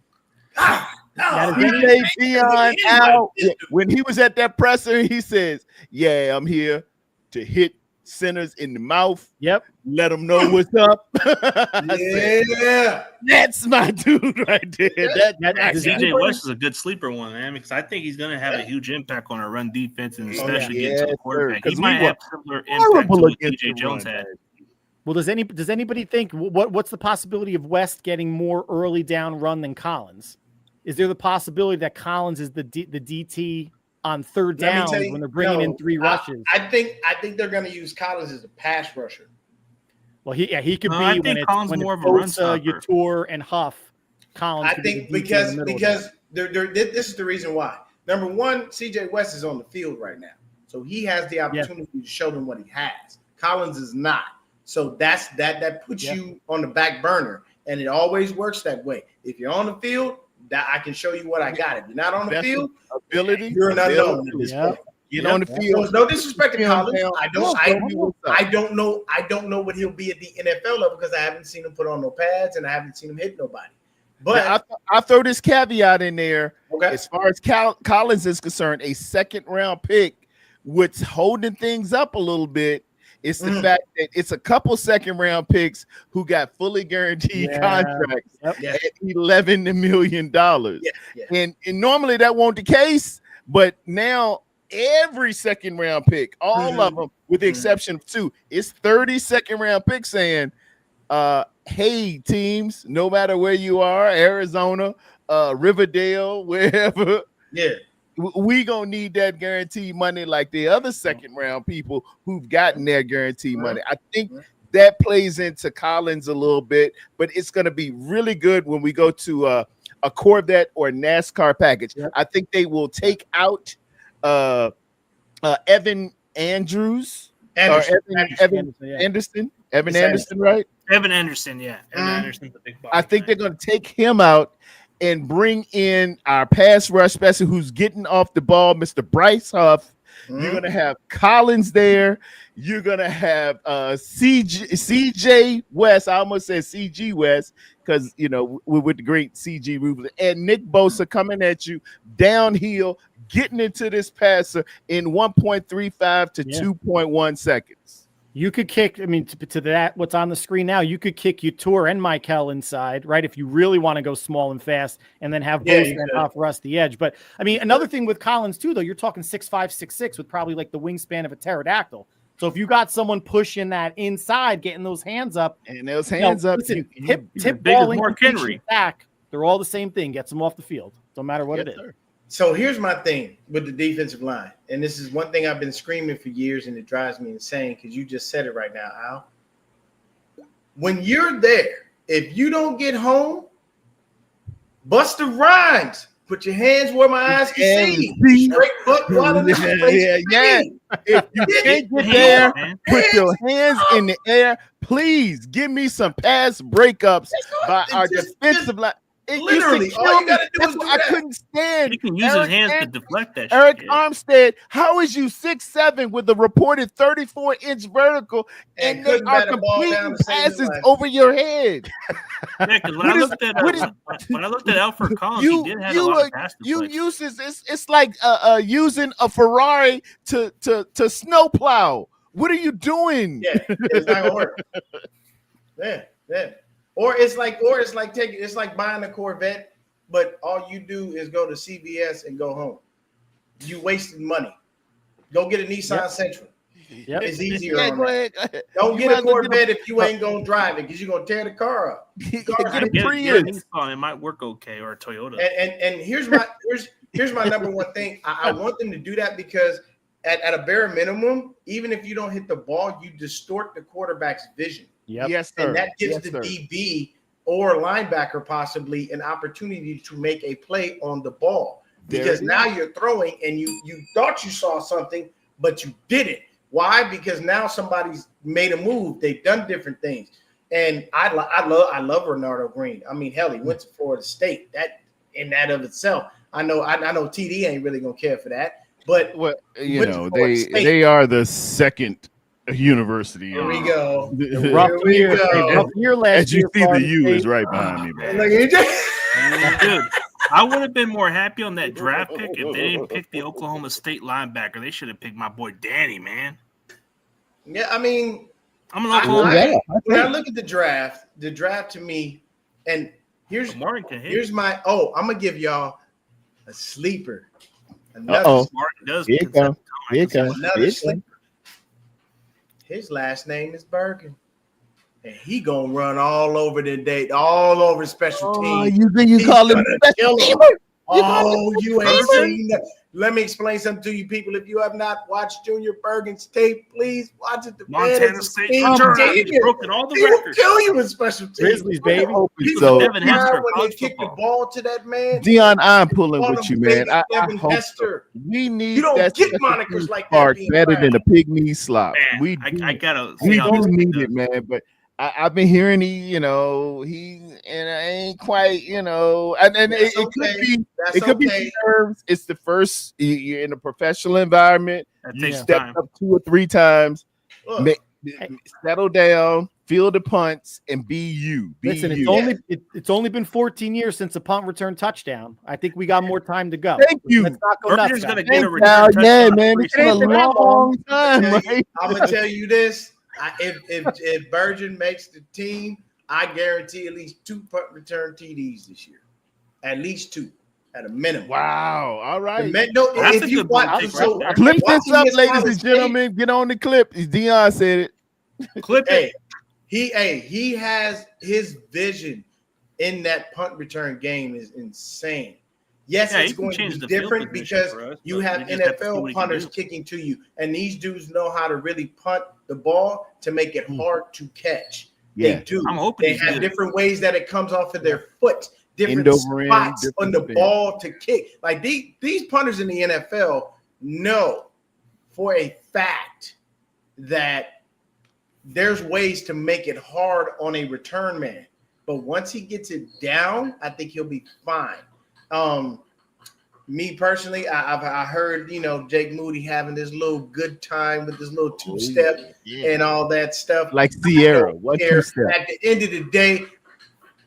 Speaker 4: Ah,
Speaker 3: That
Speaker 4: no,
Speaker 3: is
Speaker 5: CJ Dion
Speaker 4: Anybody
Speaker 5: out.
Speaker 4: this dude.
Speaker 5: When he was at that presser, he says, "Yeah, I'm here to hit centers in the mouth.
Speaker 3: Yep.
Speaker 5: Let them know what's up." I said,
Speaker 4: Yeah,
Speaker 5: that's my dude right there.
Speaker 3: Does
Speaker 1: CJ
Speaker 3: anybody-
Speaker 1: West is a good sleeper one, man, because I think he's going to have a huge impact on our run defense and especially
Speaker 5: yeah.
Speaker 1: getting to the
Speaker 5: Yes,
Speaker 1: quarterback.
Speaker 5: sir,
Speaker 1: He
Speaker 5: 'cause
Speaker 1: might
Speaker 5: we
Speaker 1: have
Speaker 5: were
Speaker 1: similar impact to
Speaker 5: horrible
Speaker 1: what
Speaker 5: against
Speaker 1: DJ
Speaker 5: the
Speaker 1: Jones
Speaker 5: run,
Speaker 1: had.
Speaker 5: man.
Speaker 3: Well, does anybody think what's the possibility of West getting more early down run than Collins? Is there the possibility that Collins is the DT on third
Speaker 4: Let me
Speaker 3: down
Speaker 4: tell you,
Speaker 3: when they're bringing in
Speaker 4: no,
Speaker 3: 3 rushes?
Speaker 4: I think they're going to use Collins as a pass rusher.
Speaker 3: Well, he could
Speaker 1: No,
Speaker 3: be
Speaker 1: I
Speaker 3: when
Speaker 1: think
Speaker 3: it's
Speaker 1: Collins
Speaker 3: when
Speaker 1: more
Speaker 3: it's
Speaker 1: of a run
Speaker 3: Bosa,
Speaker 1: stopper.
Speaker 3: Yator, and Huff. Collins.
Speaker 4: I
Speaker 3: could be
Speaker 4: think
Speaker 3: the DT in the middle
Speaker 4: because
Speaker 3: there.
Speaker 4: this is the reason why. Number one, CJ West is on the field right now, so he has the opportunity to show them what he has. Collins is not, so that puts you on the back burner, and it always works that way. If you're on the field, that I can show you what I got. If you're not on the
Speaker 5: That's
Speaker 4: field,
Speaker 5: ability.
Speaker 4: you're an unknown at this
Speaker 3: Yeah.
Speaker 4: point.
Speaker 5: Get on the
Speaker 4: So
Speaker 5: field.
Speaker 4: it's no disrespect to
Speaker 5: Him
Speaker 4: Collins.
Speaker 5: down.
Speaker 4: I don't know what he'll be at the NFL level because I haven't seen him put on no pads and I haven't seen him hit nobody. But
Speaker 5: Now, I throw this caveat in there.
Speaker 4: okay,
Speaker 5: As far as Collins is concerned, a second round pick, what's holding things up a little bit is the fact that it's a couple second round picks who got fully guaranteed contracts
Speaker 4: yeah,
Speaker 5: at $11 million.
Speaker 4: yeah.
Speaker 5: And normally that won't the case, but now every second round pick, all of them, with the exception of 2, it's 30 second round picks saying, hey, teams, no matter where you are, Arizona, Riverdale, wherever,
Speaker 4: Yeah.
Speaker 5: we gonna need that guaranteed money like the other second round people who've gotten their guaranteed money. I think that plays into Collins a little bit, but it's gonna be really good when we go to a Corvette or NASCAR package.
Speaker 3: Yep.
Speaker 5: I think they will take out Evan Andrews
Speaker 4: Anderson.
Speaker 5: Evan
Speaker 3: Yeah.
Speaker 5: Anderson. Evan
Speaker 4: It's
Speaker 5: Anderson, right?
Speaker 1: Evan Anderson, yeah. Evan Anderson's a big body.
Speaker 5: I think
Speaker 1: man.
Speaker 5: they're going to take him out and bring in our pass rush special who's getting off the ball, Mr. Bryce Huff. You're going to have Collins there. You're going to have CJ West. I almost said CG West because, you know, we're with the great CG Rubin. And Nick Bosa coming at you downhill, getting into this passer in 1.35 to 2.1 seconds.
Speaker 3: You could kick, I mean, to that, what's on the screen now, you could kick Couture and Michael inside, right? If you really want to go small and fast and then have both stand off Russ the edge. But I mean, another thing with Collins too, though, you're talking 6'5", 6'6" with probably like the wingspan of a pterodactyl. So if you got someone pushing that inside, getting those hands up,
Speaker 5: and those hands up,
Speaker 3: listen, tip ball and back, they're all the same thing. Gets them off the field. Don't matter what it is.
Speaker 4: Sir. So here's my thing with the defensive line. And this is one thing I've been screaming for years, and it drives me insane because you just said it right now, Al. When you're there, if you don't get home, Busta Rhymes, put your hands where my eyes can see. Straight foot,
Speaker 5: yeah. If you can't get there, put your hands in the air. Please give me some pass breakups by our defensive line.
Speaker 4: Literally, all you gotta do is do that.
Speaker 5: I couldn't stand.
Speaker 1: He can use his hands to deflect that.
Speaker 5: Eric Armstead, how is you 6'7" with a reported 34-inch vertical, and they are completing passes over your head?
Speaker 1: Yeah, because when I looked at Alfred Collins, he did have a lot of pass deflections.
Speaker 5: It's like using a Ferrari to snowplow. What are you doing?
Speaker 4: Yeah, it's not gonna work. Yeah. Or it's like buying a Corvette, but all you do is go to CVS and go home. You wasted money. Go get a Nissan Sentra.
Speaker 3: Yep.
Speaker 4: It's easier.
Speaker 5: Yeah, go ahead.
Speaker 4: Don't get a Corvette if you ain't gonna drive it because you're gonna tear the car up.
Speaker 5: Get a Prius.
Speaker 1: It might work okay, or a Toyota.
Speaker 4: And here's my number one thing. I want them to do that because at a bare minimum, even if you don't hit the ball, you distort the quarterback's vision.
Speaker 3: Yep.
Speaker 5: Yes, sir.
Speaker 4: And that gives the DB or linebacker possibly an opportunity to make a play on the ball. Because now you're throwing and you thought you saw something, but you didn't. Why? Because now somebody's made a move. They've done different things. And I love Renardo Green. I mean, hell, he went to Florida State. That in that of itself. I know TD ain't really gonna care for that. But
Speaker 5: they are the second university.
Speaker 4: Here we go.
Speaker 3: Rough year last
Speaker 5: As you
Speaker 3: year.
Speaker 5: See, the U is right behind me, man.
Speaker 1: Dude, I would have been more happy on that draft pick if they didn't pick the Oklahoma State linebacker. They should have picked my boy Danny, man.
Speaker 4: Yeah, I mean,
Speaker 1: I'm an Oklahoma.
Speaker 4: When I look at the draft to me, and here's my. Oh, I'm gonna give y'all a sleeper. Another sleeper. His last name is Bergen, and he gonna run all over the day, all over special teams.
Speaker 5: You call him special teamer?
Speaker 4: Oh, you ain't seen that. Let me explain something to you people. If you have not watched Junior Bergen's tape, please watch it. The
Speaker 1: Montana State He's broken all the records.
Speaker 4: He will kill you in special teams.
Speaker 3: Grizzlies, baby.
Speaker 4: So when they kick the ball to that man,
Speaker 5: Dion, I'm pulling with you, man. I hope so. We need.
Speaker 4: You don't get monikers like that.
Speaker 5: Better than a pig knee slop.
Speaker 1: Man,
Speaker 5: we
Speaker 1: do
Speaker 5: need it, man. But I've been hearing he ain't quite, and it could be nerves. It's the first you're in a professional environment. You stepped up 2 or 3 times. Settle down, feel the punts, and be you.
Speaker 3: Listen, it's only been 14 years since a punt return touchdown. I think we got more time to go.
Speaker 5: Thank you.
Speaker 3: Let's not go nuts.
Speaker 1: Gonna get a return touchdown.
Speaker 5: Yeah, man, it's been a long time.
Speaker 4: I'm gonna tell you this. If Bergen makes the team, I guarantee at least 2 punt return TDs this year. At least 2, at a minimum.
Speaker 5: Wow. All right.
Speaker 1: That's a good point.
Speaker 5: Clip this up, ladies and gentlemen. Get on the clip. Dion said
Speaker 1: it. Clip it.
Speaker 4: He has his vision in that punt return game is insane. Yes, it's going to be different because you have NFL punters kicking to you, and these dudes know how to really punt the ball to make it hard to catch.
Speaker 5: Yeah.
Speaker 4: They do.
Speaker 1: I'm hoping
Speaker 4: they have different ways that it comes off of their foot, different spots on the ball to kick. Like these punters in the NFL know for a fact that there's ways to make it hard on a return man. But once he gets it down, I think he'll be fine. Me personally, I heard, Jake Moody having this little good time with this little 2-step and all that stuff.
Speaker 5: Like Sierra. What 2-step?
Speaker 4: At the end of the day,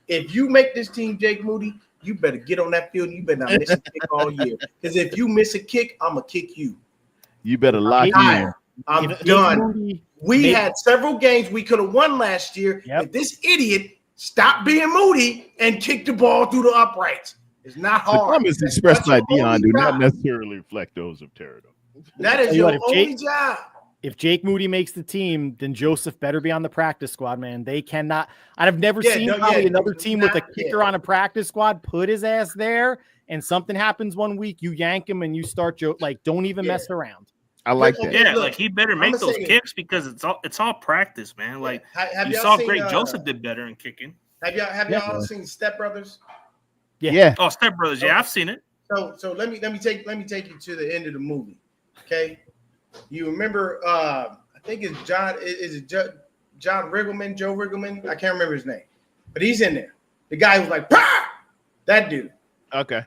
Speaker 4: if you make this team, Jake Moody, you better get on that field and you better not miss a kick all year. Because if you miss a kick, I'm going to kick you.
Speaker 5: You better lock in.
Speaker 4: I'm done. We had several games we could have won last year if this idiot stopped being moody and kicked the ball through the uprights. It's not
Speaker 5: The
Speaker 4: hard.
Speaker 5: comments expressed by
Speaker 4: That's your
Speaker 5: Dion
Speaker 4: only
Speaker 5: do not
Speaker 4: job.
Speaker 5: necessarily reflect those of Terra.
Speaker 4: That is
Speaker 3: Tell you
Speaker 4: your
Speaker 3: what, if
Speaker 4: only job.
Speaker 3: If Jake Moody makes the team, then Joseph better be on the practice squad, man. They cannot. I've never seen another team with a kicker on a practice squad put his ass there, and something happens one week, you yank him and you start don't even mess around.
Speaker 5: I like that.
Speaker 1: Yeah, like he better make those kicks because it's all practice, man. Like you saw Greg Joseph did better in kicking.
Speaker 4: Have y'all seen Step Brothers?
Speaker 3: Yeah.
Speaker 1: Oh, Step Brothers. Yeah, I've seen it.
Speaker 4: So let me take you to the end of the movie. Okay. You remember I think it's John Riggleman, Joe Riggleman? I can't remember his name. But he's in there. The guy who's like, "Pah!" That dude.
Speaker 5: Okay.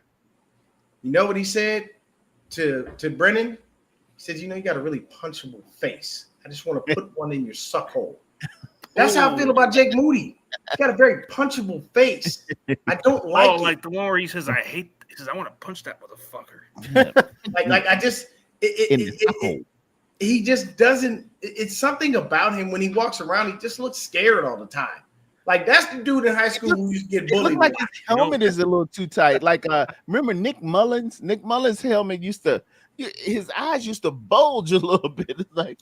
Speaker 4: You know what he said to Brennan? He said, you got a really punchable face. I just want to put one in your suck hole. That's how I feel about Jake Moody. He's got a very punchable face. I don't like it.
Speaker 1: Like the one where he says, he says, I want to punch that motherfucker.
Speaker 4: like I just he just doesn't. It's something about him when he walks around. He just looks scared all the time. Like that's the dude in high school who used to get bullied.
Speaker 5: It looked like his helmet is a little too tight. Like remember Nick Mullins? Nick Mullins' helmet his eyes used to bulge a little bit. It's like,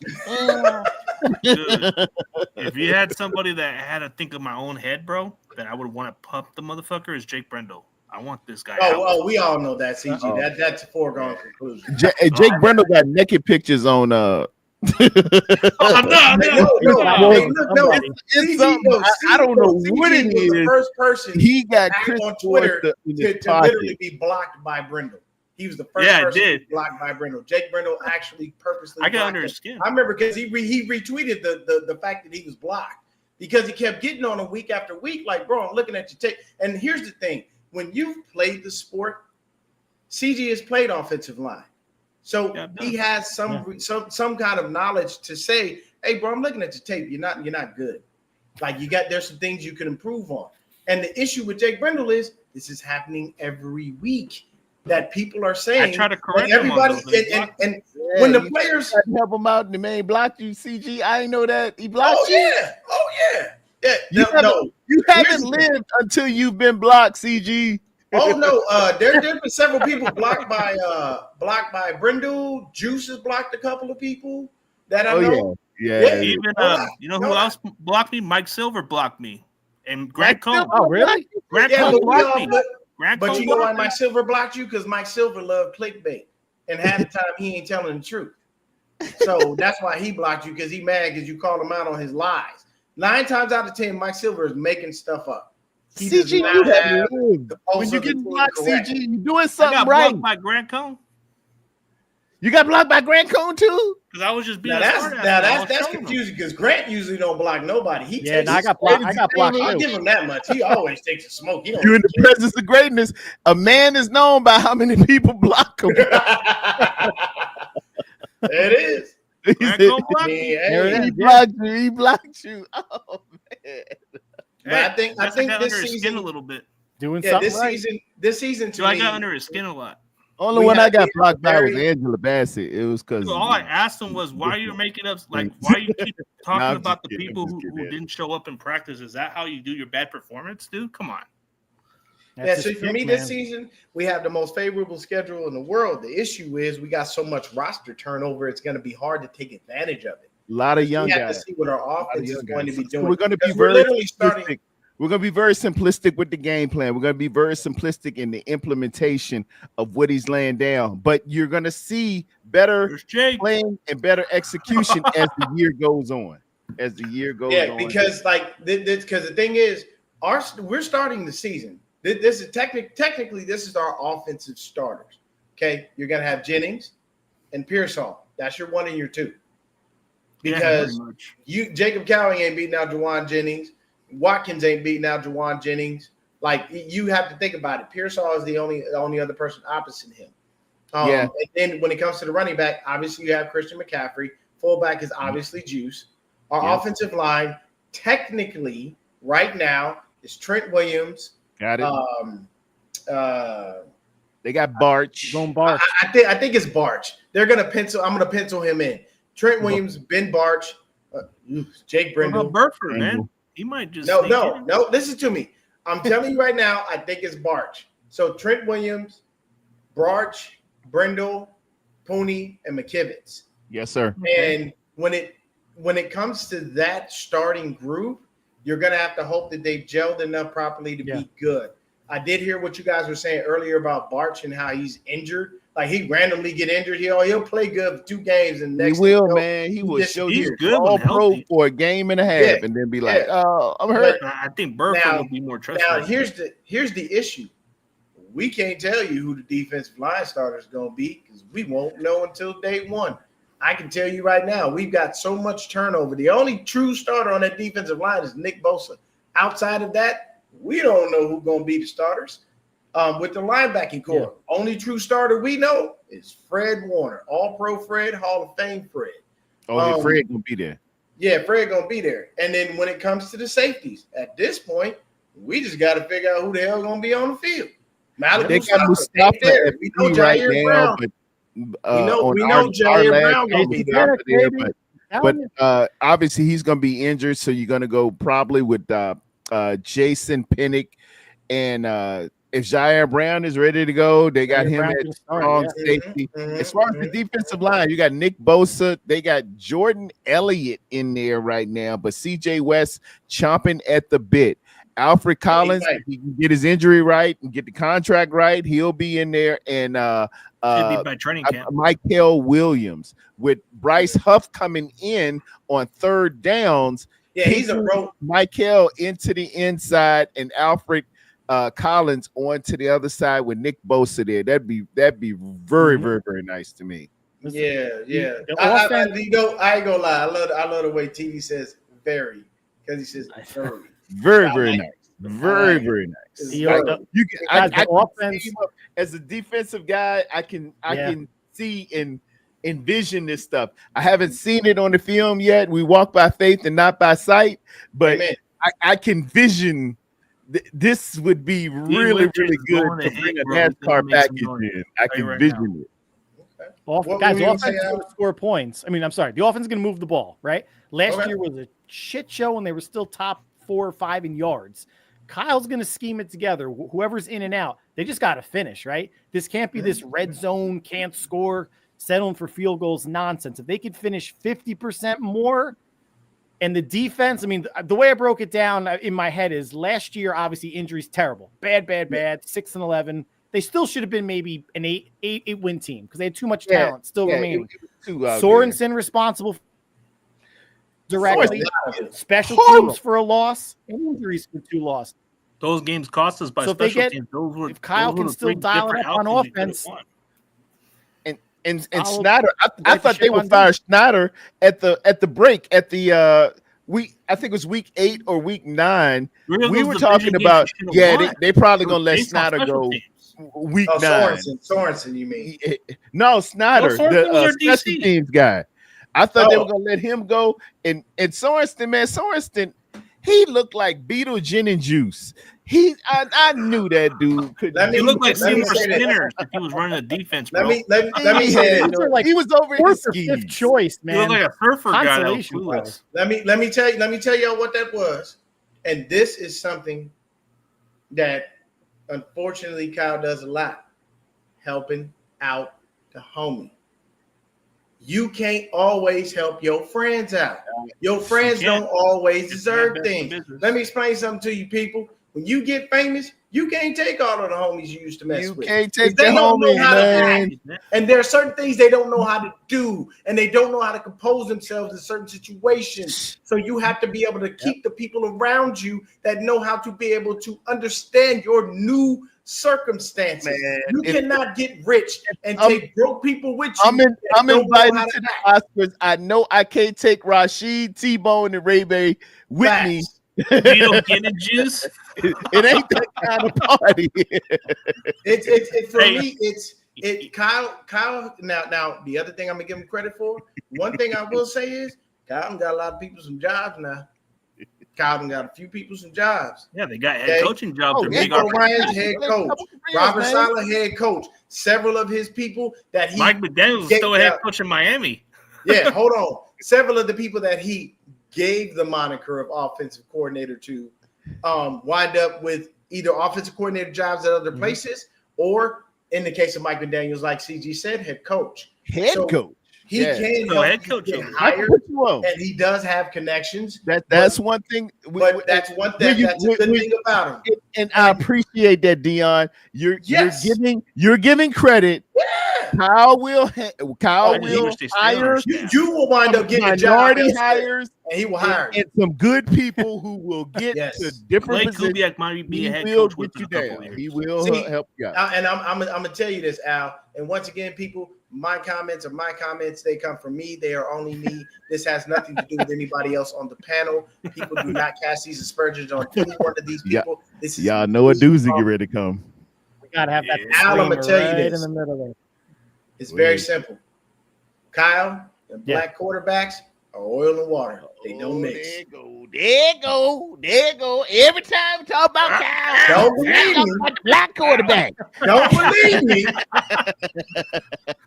Speaker 1: Dude, if you had somebody that had to think of my own head, bro, that I would want to pump the motherfucker is Jake Brendel. I want this guy.
Speaker 4: Oh, we all know that, CG. That's a foregone conclusion.
Speaker 5: Jake Brendel got naked pictures on
Speaker 4: No.
Speaker 5: I don't know what it is.
Speaker 4: The first person
Speaker 5: he got Chris
Speaker 4: on Twitter to literally be blocked by Brendel. He was the first person to be blocked by Brendel. Jake Brendel actually purposely.
Speaker 1: I got under his skin.
Speaker 4: I remember because he retweeted the fact that he was blocked because he kept getting on him week after week. Like, bro, I'm looking at your tape. And here's the thing: when you've played the sport, CG has played offensive line. So he has some kind of knowledge to say, hey, bro, I'm looking at your tape. You're not good. Like there's some things you can improve on. And the issue with Jake Brendel is this is happening every week that people are saying.
Speaker 1: I try to correct
Speaker 4: everybody. And when the players
Speaker 5: help him out and the man blocked you, CG. I didn't know that he blocked you.
Speaker 4: Yeah.
Speaker 5: You haven't lived until you've been blocked, CG.
Speaker 4: Oh no, there's been several people blocked by Brendel. Juice has blocked a couple of people that I know.
Speaker 5: Yeah.
Speaker 1: Even who else blocked me? Mike Silver blocked me, and Grant Cole.
Speaker 3: Oh really?
Speaker 1: Grant Cole blocked me.
Speaker 4: But you know why Mike Silver blocked you? Because Mike Silver loved clickbait, and half the time he ain't telling the truth. So that's why he blocked you because he mad because you called him out on his lies. 9 times out of 10, Mike Silver is making stuff up.
Speaker 5: CG, you have lived. When you get blocked, CG, you doing something right.
Speaker 1: Blocked by Grant Cone.
Speaker 5: You got blocked by Grant Cone too?
Speaker 1: Because I was just being.
Speaker 4: That's confusing because Grant usually don't block nobody.
Speaker 3: I got blocked.
Speaker 4: I'll give him that much. He always takes a smoke.
Speaker 5: You're in the presence of greatness. A man is known by how many people block him.
Speaker 4: It is.
Speaker 5: He blocked you. Oh man.
Speaker 4: But I think this season
Speaker 1: a little bit.
Speaker 3: Doing something
Speaker 4: this season
Speaker 1: I got under his skin a lot.
Speaker 5: Only one I got blocked by was Angela Bassett. It was because
Speaker 1: all I asked him was, "Why are you making up? Like, why you keep talking about the people who didn't show up in practice? Is that how you do your bad performance, dude? Come on."
Speaker 4: So for me, this season we have the most favorable schedule in the world. The issue is we got so much roster turnover; it's going to be hard to take advantage of it.
Speaker 5: A lot of young guys.
Speaker 4: We have to see what our offense is going to be doing.
Speaker 5: We're going to be literally starting. We're going to be very simplistic with the game plan. We're going to be very simplistic in the implementation of what he's laying down. But you're going to see better playing and better execution as the year goes on. As the year goes on.
Speaker 4: Yeah, because because the thing is, we're starting the season. This is technically this is our offensive starters. Okay, you're going to have Jennings and Pearsall. That's your 1 and your 2. Because Jacob Cowing ain't beating out Juwan Jennings. Watkins ain't beating out Juwan Jennings. Like you have to think about it. Pearsall is the only other person opposite him. And then when it comes to the running back, obviously you have Christian McCaffrey. Fullback is obviously Juice. Our offensive line, technically, right now is Trent Williams.
Speaker 5: Got it. They got Barch.
Speaker 4: I think it's Barch. They're gonna pencil. I'm gonna pencil him in. Trent Williams, Ben Barch, Jake
Speaker 1: What
Speaker 4: Brindle.
Speaker 1: about Burford, man? He might just
Speaker 4: No. Listen to me. I'm telling you right now. I think it's Barch. So Trent Williams, Barch, Brindle, Pooney, and McKivitz.
Speaker 2: Yes, sir.
Speaker 4: And when it comes to that starting group, you're gonna have to hope that they've gelled enough properly to be good. I did hear what you guys were saying earlier about Barch and how he's injured. Like he randomly get injured. He'll play good for 2 games and next
Speaker 2: he will, man. He will show you all pro for a game and a half, and then be like, "Oh, I'm hurt."
Speaker 1: But I think Burford will be more trustworthy.
Speaker 4: Now here's the issue. We can't tell you who the defensive line starter is going to be because we won't know until day 1. I can tell you right now, we've got so much turnover. The only true starter on that defensive line is Nick Bosa. Outside of that, we don't know who's going to be the starters. With the linebacking core, only true starter we know is Fred Warner, All-Pro Fred, Hall of Fame Fred.
Speaker 2: Oh, Fred going to be there.
Speaker 4: Yeah, Fred going to be there. And then when it comes to the safeties, at this point, we just got to figure out who the hell going to be on the field.
Speaker 2: They got Mustafa there.
Speaker 4: We know Jair Brown.
Speaker 2: But
Speaker 4: we know Jair Brown going to be there.
Speaker 2: But obviously he's going to be injured, so you're going to go probably with Jason Pinnock. And if Jair Brown is ready to go, they got him at strong safety. As far as the defensive line, you got Nick Bosa. They got Jordan Elliott in there right now, but CJ West chomping at the bit. Alfred Collins, if he can get his injury right and get the contract right, he'll be in there. And
Speaker 1: should be by training camp.
Speaker 2: Michael Williams with Bryce Huff coming in on 3rd downs.
Speaker 4: Yeah, he's a rope.
Speaker 2: Michael into the inside and Alfred Collins onto the other side with Nick Bosa there. That'd be very, very, very nice to me.
Speaker 4: Yeah. I ain't gonna lie. I love the way TV says very because he says very.
Speaker 2: Very, very nice. Very, very nice. I can see him up as a defensive guy. I can see and envision this stuff. I haven't seen it on the film yet. We walk by faith and not by sight, but I can vision this would be really, really good to bring a NASCAR package in. I can vision it.
Speaker 3: Guys, the offense is going to score points. I mean, I'm sorry. The offense is going to move the ball, right? Last year was a shit show and they were still top 4 or 5 in yards. Kyle's going to scheme it together. Whoever's in and out, they just got to finish, right? This can't be this red zone, can't score, settling for field goals nonsense. If they could finish 50% more, and the defense, I mean, the way I broke it down in my head is last year, obviously injuries terrible, bad, 6-11. They still should have been maybe an 8 win team because they had too much talent still remaining. Sorensen responsible directly, special teams for a loss, and injuries for 2 losses.
Speaker 1: Those games cost us by special teams.
Speaker 3: If Kyle can still dial it up on offense,
Speaker 2: and Snyder, I thought they would fire Snyder at the break at the week. I think it was week 8 or week 9. We were talking about they probably gonna let Snyder go. Week 9.
Speaker 4: Sorensen, you mean?
Speaker 2: No, Snyder, the special teams guy. I thought they were gonna let him go, and Sorensen, he looked like Beetle gin and juice. I knew that dude could.
Speaker 1: He looked like Seymour Skinner if he was running a defense. Bro.
Speaker 4: Let me say
Speaker 3: like
Speaker 2: he was over
Speaker 3: fourth or fifth choice, man.
Speaker 1: He looked like a surfer guy.
Speaker 4: Let me tell y'all what that was, and this is something that unfortunately Kyle does a lot, helping out the homie. You can't always help your friends out. Your friends don't always deserve things. Let me explain something to you, people. When you get famous, you can't take all of the homies you used to mess with.
Speaker 2: You can't take the homies, man.
Speaker 4: And there are certain things they don't know how to do, and they don't know how to compose themselves in certain situations. So you have to be able to keep the people around you that know how to be able to understand your new circumstances. Man, you cannot get rich and take broke people with you.
Speaker 2: I'm invited to the Oscars. I know I can't take Rashid, T-Bone, and Ray Bay with me.
Speaker 1: You don't get the juice.
Speaker 2: It ain't that kind of party.
Speaker 4: It's for me. It's Kyle. Now the other thing I'm gonna give him credit for. One thing I will say is Kyle got a lot of people some jobs now. Kyle got a few people some jobs.
Speaker 1: Yeah, they got head coaching jobs.
Speaker 4: Nico Ryan's head coach. Robert Saleh head coach. Several of his people that he
Speaker 1: Mike McDaniels is still a head coach in Miami.
Speaker 4: Yeah, hold on. Several of the people that he gave the moniker of offensive coordinator to wind up with either offensive coordinator jobs at other places or, in the case of Mike McDaniels, like CG said, head coach.
Speaker 5: Head coach.
Speaker 4: He can help
Speaker 1: head coach
Speaker 4: get
Speaker 1: over
Speaker 4: hired,
Speaker 5: and
Speaker 4: and he does have connections.
Speaker 5: that's one thing.
Speaker 4: But that's one thing. That's a good thing about him.
Speaker 5: And I appreciate that, Dion. You're giving credit.
Speaker 4: Yeah.
Speaker 5: Kyle will hire.
Speaker 4: You will wind up getting
Speaker 5: minority hires,
Speaker 4: and he will hire
Speaker 5: and some good people who will get to different
Speaker 1: Blake
Speaker 5: positions.
Speaker 1: Kubiak might be a head
Speaker 5: He will
Speaker 1: coach
Speaker 5: get
Speaker 1: within
Speaker 5: you
Speaker 1: a couple
Speaker 5: down.
Speaker 1: of years.
Speaker 5: He will help you out.
Speaker 4: And I'm gonna tell you this, Al. And once again, people, my comments are my comments. They come from me. They are only me. This has nothing to do with anybody else on the panel. People do not cast these aspersions on any one of these people. This is
Speaker 5: Y'all know a doozy get ready to come.
Speaker 3: We gotta have that.
Speaker 4: Al, I'm gonna tell you
Speaker 3: right
Speaker 4: this.
Speaker 3: in the middle there.
Speaker 4: It's very simple. Kyle and black quarterbacks are oil and water. They don't mix.
Speaker 5: There go. Every time we talk about Kyle,
Speaker 4: Don't believe me.
Speaker 5: black quarterback.
Speaker 4: Don't believe me.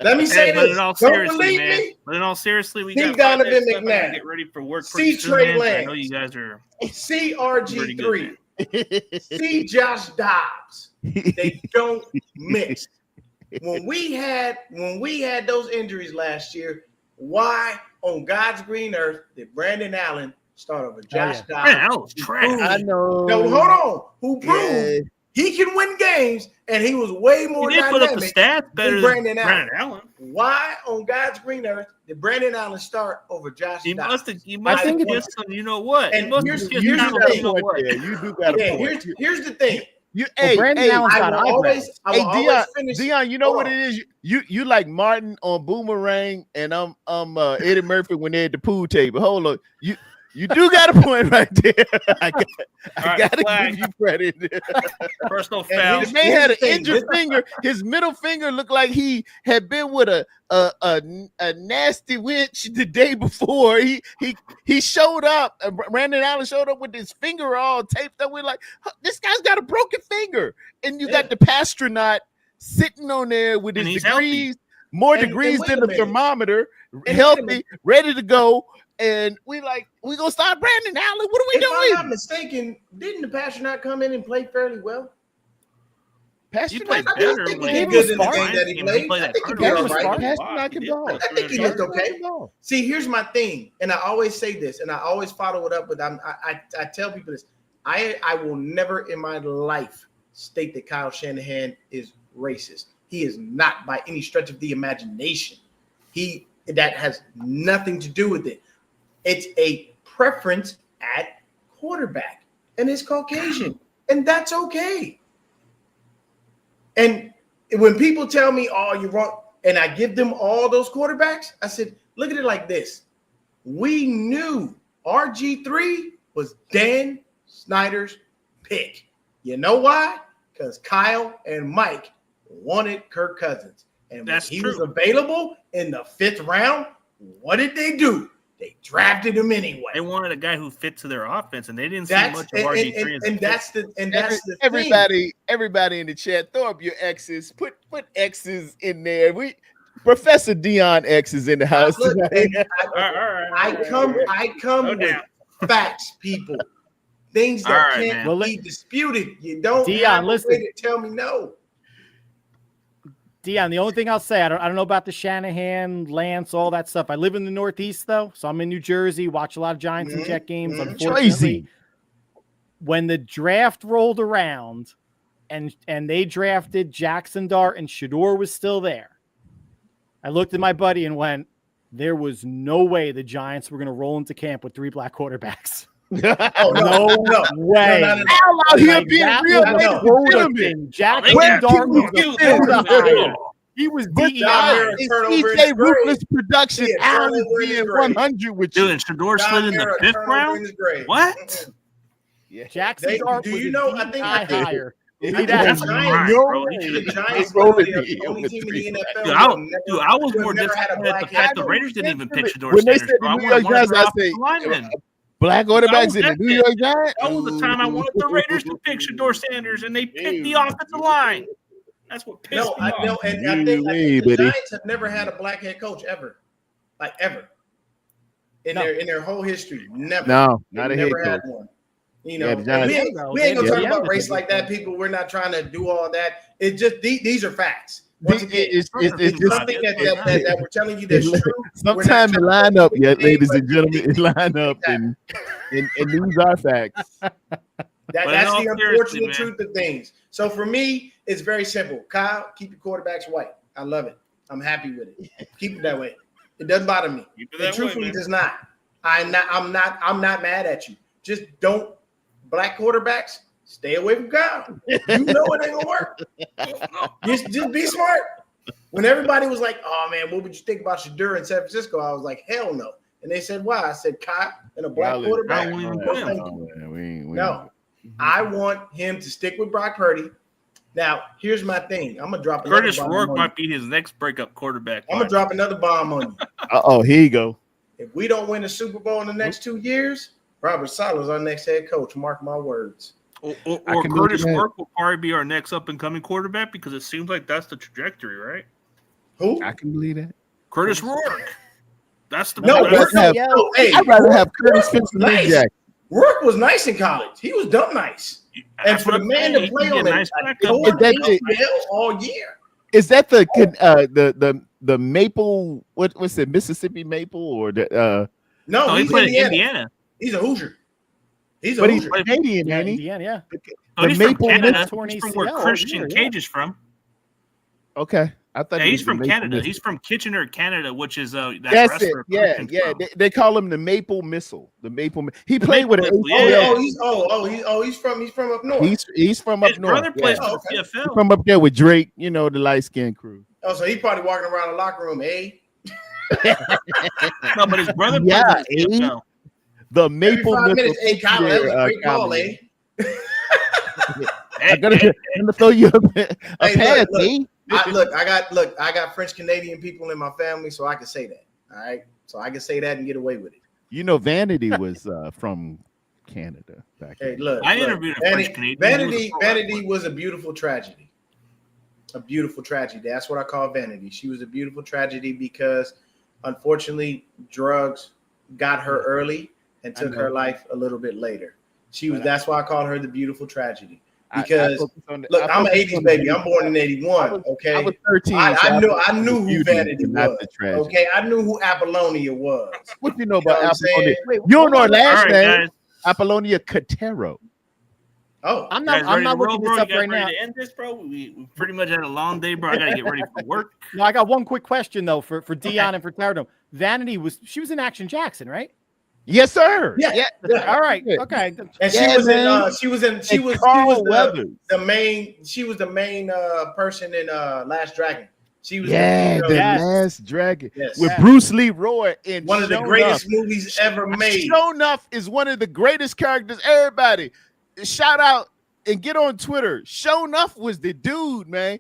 Speaker 4: Let me say
Speaker 1: But
Speaker 4: this.
Speaker 1: in all
Speaker 4: Don't
Speaker 1: seriously,
Speaker 4: believe
Speaker 1: man.
Speaker 4: me.
Speaker 1: But in all seriously, we
Speaker 4: See
Speaker 1: got
Speaker 4: Donovan
Speaker 1: Friday stuff. I gotta
Speaker 4: McNabb.
Speaker 1: get ready for work.
Speaker 4: See
Speaker 1: pretty soon,
Speaker 4: Trey
Speaker 1: man, but I
Speaker 4: Lance.
Speaker 1: know you guys are
Speaker 4: See
Speaker 1: pretty good,
Speaker 4: RG3. See Josh Dobbs. They don't mix. When we had those injuries last year, why on God's green earth did Brandon Allen start over Josh Dobbs?
Speaker 1: Man, that was trash.
Speaker 5: I know.
Speaker 4: No, hold on. Who proved he can win games, and he was way more
Speaker 1: He did put up the
Speaker 4: dynamic
Speaker 1: stats better
Speaker 4: than
Speaker 1: than
Speaker 4: Brandon
Speaker 1: Brandon Allen.
Speaker 4: Why on God's green earth did Brandon Allen start over Josh
Speaker 1: He
Speaker 4: Dobbs?
Speaker 1: must have kissed some. You know what?
Speaker 4: And
Speaker 1: He must
Speaker 4: here's
Speaker 1: have
Speaker 4: the
Speaker 1: kissed some.
Speaker 4: thing.
Speaker 1: You know what?
Speaker 5: You do got a
Speaker 4: Yeah,
Speaker 5: point.
Speaker 4: here's the thing.
Speaker 3: Brandon Allen's got
Speaker 4: I will always finish.
Speaker 5: Dion, you know what it is? You like Martin on Boomerang, and I'm Eddie Murphy when they're at the pool table. Hold on, you do got a point right there. I gotta give you credit.
Speaker 1: Personal foul.
Speaker 5: The man had an injured finger. His middle finger looked like he had been with a nasty winch the day before. He showed up. Brandon Allen showed up with his finger all taped up. We're like, this guy's got a broken finger, and you got the astronaut sitting on there with his degrees, more degrees than the thermometer, healthy, ready to go. And we gonna start Brandon Allen. What are we doing?
Speaker 4: If I'm not mistaken, didn't the Pastronaut come in and play fairly well?
Speaker 1: He played
Speaker 4: I
Speaker 1: better.
Speaker 4: think
Speaker 1: when
Speaker 4: he
Speaker 1: he
Speaker 4: did
Speaker 1: was
Speaker 4: in the game
Speaker 1: fine.
Speaker 4: that he played. I think he did all right. I think he looked okay. See, here's my thing, and I always say this, and I always follow it up with I tell people this. I will never in my life state that Kyle Shanahan is racist. He is not by any stretch of the imagination. That has nothing to do with it. It's a preference at quarterback, and it's Caucasian, and that's okay. And when people tell me, "Oh, you're wrong," and I give them all those quarterbacks, I said, "Look at it like this: we knew RG3 was Dan Snyder's pick. You know why? Because Kyle and Mike wanted Kirk Cousins, and when he was available in the 5th round, what did they do? They drafted him anyway.
Speaker 1: They wanted a guy who fit to their offense, and they didn't see much of RG3.
Speaker 4: And that's the
Speaker 5: everybody in the chat, throw up your X's. Put X's in there. Professor Dion X is in the house tonight.
Speaker 4: I come with facts, people. Things that can't be disputed. You don't have a way to tell me no.
Speaker 3: Dion, the only thing I'll say, I don't know about the Shanahan, Lance, all that stuff. I live in the Northeast, though, so I'm in New Jersey, watch a lot of Giants and Jet games. Unfortunately, when the draft rolled around and they drafted Jackson Dart and Shedeur was still there, I looked at my buddy and went, there was no way the Giants were going to roll into camp with 3 black quarterbacks. No way.
Speaker 5: Al out here being real legitimate.
Speaker 3: Jackson Dart was the hire. He was DEI.
Speaker 5: DJ Ruthless Production. Al is being 100 with you.
Speaker 1: Dude, and Shedeur slid in the 5th round? What?
Speaker 3: Jackson Dart was a DEI hire.
Speaker 4: The Giants were the only team in the NFL.
Speaker 1: Dude, I was more disappointed at the fact the Raiders didn't even pick Shedeur
Speaker 5: When they said the New York Giants, I say, black quarterbacks in the New York Giants.
Speaker 1: That was the time I wanted the Raiders to pick Shedeur Sanders, and they picked the offensive line. That's what pissed me off.
Speaker 4: No, and I think the Giants have never had a black head coach ever, like ever. in their whole history. Never.
Speaker 2: No, not a head
Speaker 4: never had
Speaker 2: coach.
Speaker 4: one. You know,
Speaker 2: Yeah,
Speaker 4: and
Speaker 2: John-
Speaker 4: we ain't gonna talk about race like that, people. We're not trying to do all that. It just these are facts. Once again,
Speaker 2: It's
Speaker 4: it's something that we're telling you that's true.
Speaker 2: sometimes it line up, ladies and gentlemen. It line up, and these are facts.
Speaker 4: That's the unfortunate truth of things. So for me, it's very simple. Kyle, keep your quarterbacks white. I love it. I'm happy with it. Keep it that way. It doesn't bother me. It truthfully does not. I'm not mad at you. Just don't black quarterbacks. Stay away from Kyle. You know it ain't gonna work. Just be smart. When everybody was like, "Oh man, what would you think about Shedeur in San Francisco?" I was like, "Hell no." And they said, "Why?" I said, "Kyle and a black quarterback." No, I want him to stick with Brock Purdy. Now, here's my thing. I'm gonna drop
Speaker 1: Curtis Rourke might be his next breakup quarterback.
Speaker 4: I'm gonna drop another bomb on you.
Speaker 2: Here you go.
Speaker 4: If we don't win the Super Bowl in the next 2 years, Robert Saleh is our next head coach. Mark my words.
Speaker 1: Or Curtis Rourke will probably be our next up and coming quarterback because it seems like that's the trajectory, right?
Speaker 4: Who?
Speaker 2: I can believe that.
Speaker 1: Curtis Rourke. That's the
Speaker 2: I'd rather have Curtis Fitzgerald.
Speaker 4: Rourke was nice in college. He was dumb nice. And for the man to play on it all year.
Speaker 2: Is that the Maple? What's it? Mississippi Maple or the?
Speaker 4: No,
Speaker 1: he's playing Indiana.
Speaker 4: He's a Hoosier. He's
Speaker 2: Canadian, ain't he?
Speaker 3: Indiana, yeah.
Speaker 1: He's Maple from Canada. He's from where Christian Cage is from.
Speaker 2: Okay, I thought
Speaker 1: he's from Canada. He's from Kitchener, Canada, which is that's
Speaker 2: it. Yeah. They call him the Maple Missile. The Maple. He played with it.
Speaker 4: He's from up north.
Speaker 2: He's from up
Speaker 1: His
Speaker 2: north.
Speaker 1: brother plays for the CFL.
Speaker 2: He's from up there with Drake. You know, the light skinned crew.
Speaker 4: Oh, so he's probably walking around the locker room, eh?
Speaker 1: No, but his brother plays for the CFL.
Speaker 2: The Maple Missile.
Speaker 4: Minutes, Kyle, that was a great call, eh?
Speaker 2: I'm gonna throw you a pass,
Speaker 4: I got French Canadian people in my family, so I can say that. All right, so I can say that and get away with it.
Speaker 2: You know, Vanity was from Canada back.
Speaker 4: Hey, look,
Speaker 1: I interviewed a French Canadian.
Speaker 4: Vanity was a beautiful tragedy. A beautiful tragedy. That's what I call Vanity. She was a beautiful tragedy because, unfortunately, drugs got her early and took her life a little bit later. That's why I call her the beautiful tragedy. Because look, I'm an 80s baby. I'm born in 81. Okay.
Speaker 2: I was 13.
Speaker 4: I knew who Vanity was. Okay. I knew who Apollonia was.
Speaker 2: What do you know about Apollonia? You don't know her last name. Apollonia Catero.
Speaker 4: Oh,
Speaker 3: I'm not looking this up right now.
Speaker 1: To end this, bro. We pretty much had a long day, bro. I gotta get ready for work.
Speaker 3: No, I got one quick question though for Dion and for Tardo. Vanity was in Action Jackson, right?
Speaker 2: Yes, sir.
Speaker 4: Yeah.
Speaker 3: All right. Okay.
Speaker 4: And she was the main person in Last Dragon. She was
Speaker 2: Last Dragon with
Speaker 4: Yes.
Speaker 2: Bruce Leroy in
Speaker 4: one of the greatest movies ever made.
Speaker 2: Show Enough is one of the greatest characters. Everybody, shout out and get on Twitter. Show Enough was the dude, man.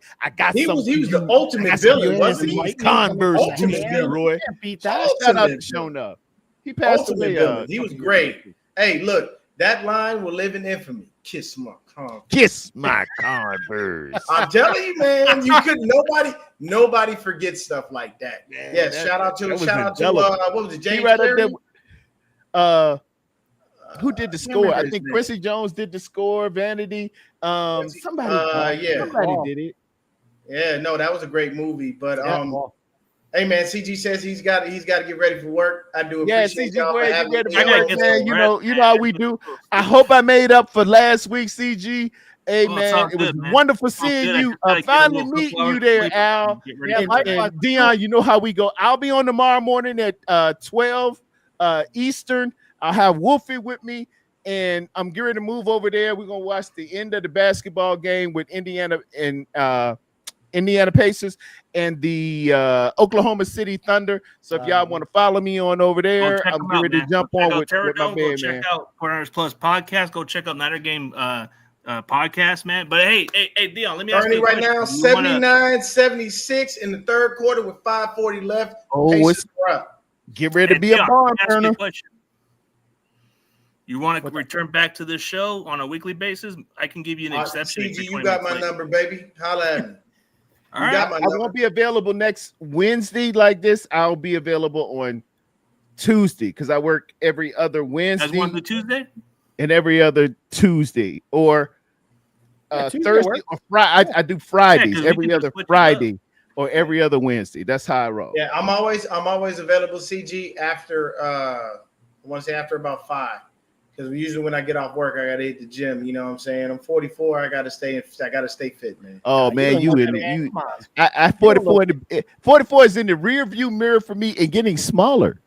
Speaker 2: He was the ultimate villain, wasn't he? Converse, Bruce Leroy.
Speaker 3: Beat that.
Speaker 2: Shout out to Show Enough. He passed away.
Speaker 4: He was great. Hey, look, that line will live in infamy. Kiss my Converse.
Speaker 2: Kiss my Converse.
Speaker 4: I'm telling you, man, you couldn't. Nobody forgets stuff like that.
Speaker 2: Man,
Speaker 4: yes, shout out to what was it? James
Speaker 2: who did the score? I think Quincy Jones did the score. Vanity. Somebody did it.
Speaker 4: Yeah, no, that was a great movie. But hey man, CG says he's got to get ready for work. I do appreciate y'all for having me.
Speaker 2: Man, you know how we do. I hope I made up for last week, CG. Hey man, it was wonderful seeing you. Finally meeting you there, Al. And Dion, you know how we go. I'll be on tomorrow morning at 12 Eastern. I'll have Wolfie with me, and I'm getting ready to move over there. We're gonna watch the end of the basketball game with Indiana and Indiana Pacers and the Oklahoma City Thunder. So if y'all want to follow me on over there, I'm ready to jump on with my man.
Speaker 1: Check out Quarters Plus podcast. Go check out Nighter Game podcast, man. But hey, Dion, let me ask you
Speaker 4: right now, 79-76 in the third quarter with 5:40 left.
Speaker 2: Get ready to be a barn burner.
Speaker 1: You want to return back to this show on a weekly basis? I can give you an exception.
Speaker 4: CG, you got my number, baby. Holla at me.
Speaker 2: All right. I won't be available next Wednesday like this. I'll be available on
Speaker 5: Tuesday because I work every other
Speaker 1: Guys
Speaker 5: Wednesday
Speaker 1: want to do Tuesday?
Speaker 5: and every other Tuesday, or
Speaker 3: Tuesday
Speaker 5: Thursday
Speaker 3: works.
Speaker 5: or Friday. I do Fridays
Speaker 1: 'cause we
Speaker 5: every
Speaker 1: can just
Speaker 5: other
Speaker 1: switch it up.
Speaker 5: Friday or every other Wednesday. That's how I roll.
Speaker 4: Yeah, I'm always available, CG, after I want to say after about 5. Because usually when I get off work, I gotta hit the gym. You know what I'm saying? I'm 44. I gotta stay fit, man.
Speaker 5: Oh man, you in it?
Speaker 3: Man,
Speaker 5: You
Speaker 3: come on.
Speaker 5: I 44 in the 44 is in the rear view mirror for me and getting smaller.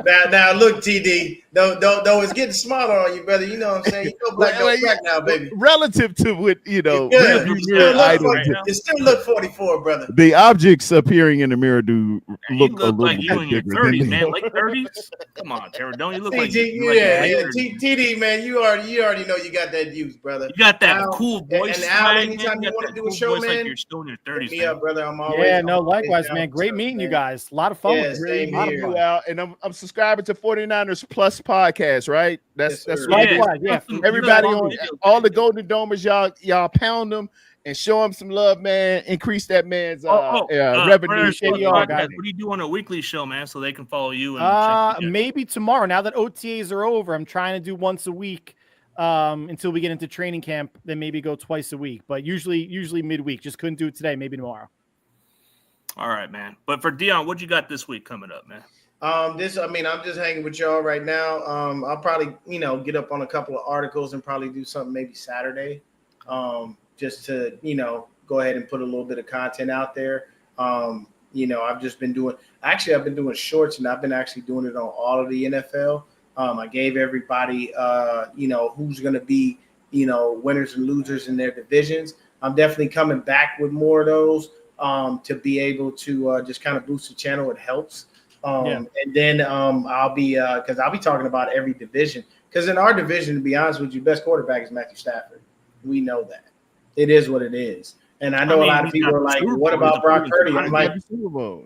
Speaker 4: Now look, TD, though it's getting smaller on you, brother. You know what I'm saying? You know black don't crack now, baby.
Speaker 5: Relative to what
Speaker 4: Yeah,
Speaker 5: rear view
Speaker 4: you
Speaker 5: mirror items.
Speaker 4: still look 44, brother.
Speaker 5: The objects appearing in the mirror do
Speaker 1: You
Speaker 5: look a
Speaker 1: look
Speaker 5: little
Speaker 1: like you
Speaker 5: bit
Speaker 1: in your
Speaker 5: bigger than
Speaker 1: 30s,
Speaker 5: me.
Speaker 1: man. Late 30s. Come on, Tara. Don't you look like
Speaker 4: CG,
Speaker 1: you? Like
Speaker 4: yeah,
Speaker 1: late
Speaker 4: yeah.
Speaker 1: 30s.
Speaker 4: TD, man, you already know you got that youth, brother.
Speaker 1: You got that
Speaker 4: Al,
Speaker 1: cool voice.
Speaker 4: and Al,
Speaker 1: swag,
Speaker 4: anytime
Speaker 1: man.
Speaker 4: you
Speaker 1: got
Speaker 4: wanna
Speaker 1: that
Speaker 4: do a
Speaker 1: cool
Speaker 4: show,
Speaker 1: voice like
Speaker 4: man,
Speaker 1: you're still in your
Speaker 4: Hit
Speaker 1: 30s,
Speaker 4: me
Speaker 1: man.
Speaker 4: up, brother. I'm always
Speaker 3: Yeah, no,
Speaker 4: always
Speaker 3: likewise,
Speaker 4: down
Speaker 3: man.
Speaker 4: for
Speaker 3: Great
Speaker 4: service,
Speaker 3: meeting you
Speaker 4: man.
Speaker 3: guys. A lot of fun.
Speaker 4: Yeah,
Speaker 3: with you.
Speaker 4: same
Speaker 3: A lot of
Speaker 4: here.
Speaker 3: fun.
Speaker 5: You out, and I'm subscribing to 49ers Plus podcast, right?
Speaker 4: Yes,
Speaker 5: That's
Speaker 4: sir.
Speaker 5: right.
Speaker 3: Likewise, yeah.
Speaker 5: Everybody
Speaker 1: You
Speaker 5: on
Speaker 1: got
Speaker 5: all the Golden Domers, y'all pound them and show him some love, man. Increase that man's revenue.
Speaker 3: appreciate you all, guys.
Speaker 1: What do you do on a weekly show, man, so they can follow you? And check you out?
Speaker 3: Maybe tomorrow. Now that OTAs are over, I'm trying to do once a week until we get into training camp. Then maybe go twice a week, but usually midweek. Just couldn't do it today. Maybe tomorrow.
Speaker 1: All right, man. But for Dion, what you got this week coming up, man?
Speaker 4: I'm just hanging with y'all right now. I'll probably, get up on a couple of articles and probably do something maybe Saturday. Just to, go ahead and put a little bit of content out there. I've been doing shorts, and I've been actually doing it on all of the NFL. I gave everybody, who's going to be, winners and losers in their divisions. I'm definitely coming back with more of those to be able to just kind of boost the channel. It helps. And then I'll be talking about every division, because in our division, to be honest with you, best quarterback is Matthew Stafford. We know that. It is what it is. And I know a lot of people are like, what about Brock Purdy? I'm like,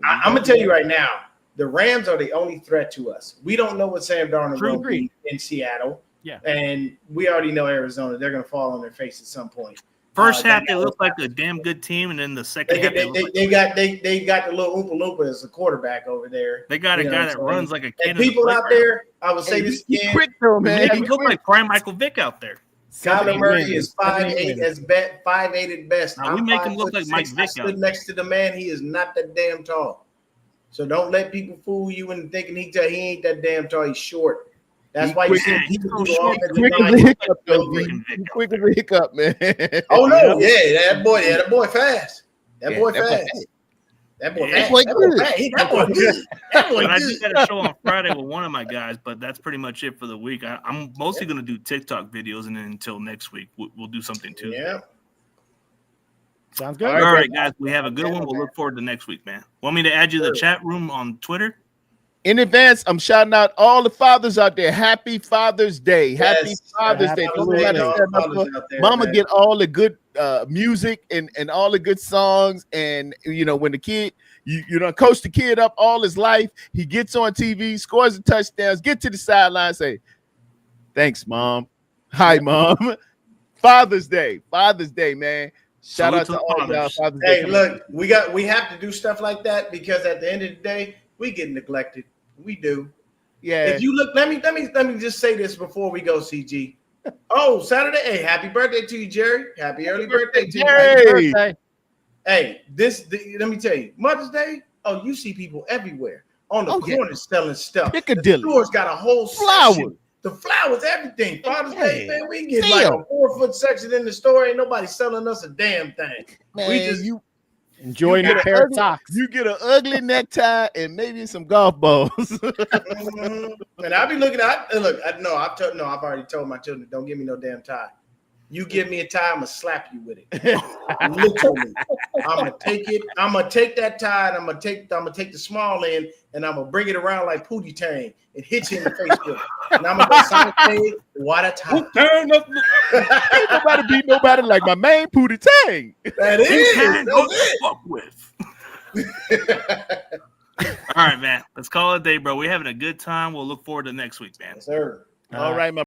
Speaker 4: I'm going to tell you right now, the Rams are the only threat to us. We don't know what Sam Darnold will be in Seattle.
Speaker 3: Yeah.
Speaker 4: And we already know Arizona. They're going to fall on their face at some point.
Speaker 1: First half, they look like a damn good team, and then the second half,
Speaker 4: they got the little Oompa Loompa as a quarterback over there.
Speaker 1: They got a guy that runs like a kid.
Speaker 4: And people out there, I would say this again.
Speaker 5: Quick though, man.
Speaker 1: He look like prime Michael Vick out there.
Speaker 4: Kyler Murray is 5'8" at best.
Speaker 1: Now, we make him look like Mike Vick.
Speaker 4: I stood next to the man. He is not that damn tall. So don't let people fool you into thinking he ain't that damn tall. He's short. That's why you see people do all
Speaker 5: quick as a hiccup, quick as a hiccup, man.
Speaker 4: Oh no, yeah, that boy fast. That boy fast. That boy good. That boy good.
Speaker 1: I just got a show on Friday with one of my guys, but that's pretty much it for the week. I'm mostly going to do TikTok videos, and then until next week, we'll do something too.
Speaker 4: Yeah.
Speaker 3: Sounds good.
Speaker 1: All right, guys, we have a good one. We'll look forward to next week, man. Want me to add you to the chat room on Twitter?
Speaker 5: In advance, I'm shouting out all the fathers out there. Happy Father's Day. Happy Father's Day. Mama get all the good music and all the good songs. And, when the kid, you know, coach the kid up all his life, he gets on TV, scores the touchdowns, get to the sideline, say, thanks, Mom. Hi, Mom. Father's Day, man. Shout out to all y'all. Father's Day.
Speaker 4: Hey, look, we have to do stuff like that because at the end of the day, we get neglected. We do.
Speaker 5: Yeah.
Speaker 4: If you look, let me just say this before we go, CG. Oh, Saturday. Hey, happy birthday to you, Jerry. Happy early birthday to you. Hey, let me tell you, Mother's Day. Oh, you see people everywhere on the corners selling stuff.
Speaker 5: Piccadilly.
Speaker 4: The store's got a whole
Speaker 5: flowers.
Speaker 4: Section. The flowers, everything. Father's Day, man, we get like a 4-foot section in the store. Ain't nobody selling us a damn thing.
Speaker 5: Man,
Speaker 4: we just
Speaker 3: enjoying a pair of socks.
Speaker 5: You get an ugly necktie and maybe some golf balls.
Speaker 4: And I'll be looking at I've already told my children, don't give me no damn tie. You give me a tie, I'm gonna slap you with it. Literally. I'm gonna take it. I'm gonna take that tie and I'm gonna take the small end and I'm gonna bring it around like Pootie Tang and hit you in the face with it. And I'm gonna say, what a tie.
Speaker 5: Ain't nobody beat nobody like my man Pootie Tang.
Speaker 4: That is.
Speaker 1: Fuck with. All right, man. Let's call it a day, bro. We're having a good time. We'll look forward to next week, man.
Speaker 4: Yes, sir.
Speaker 5: All right, my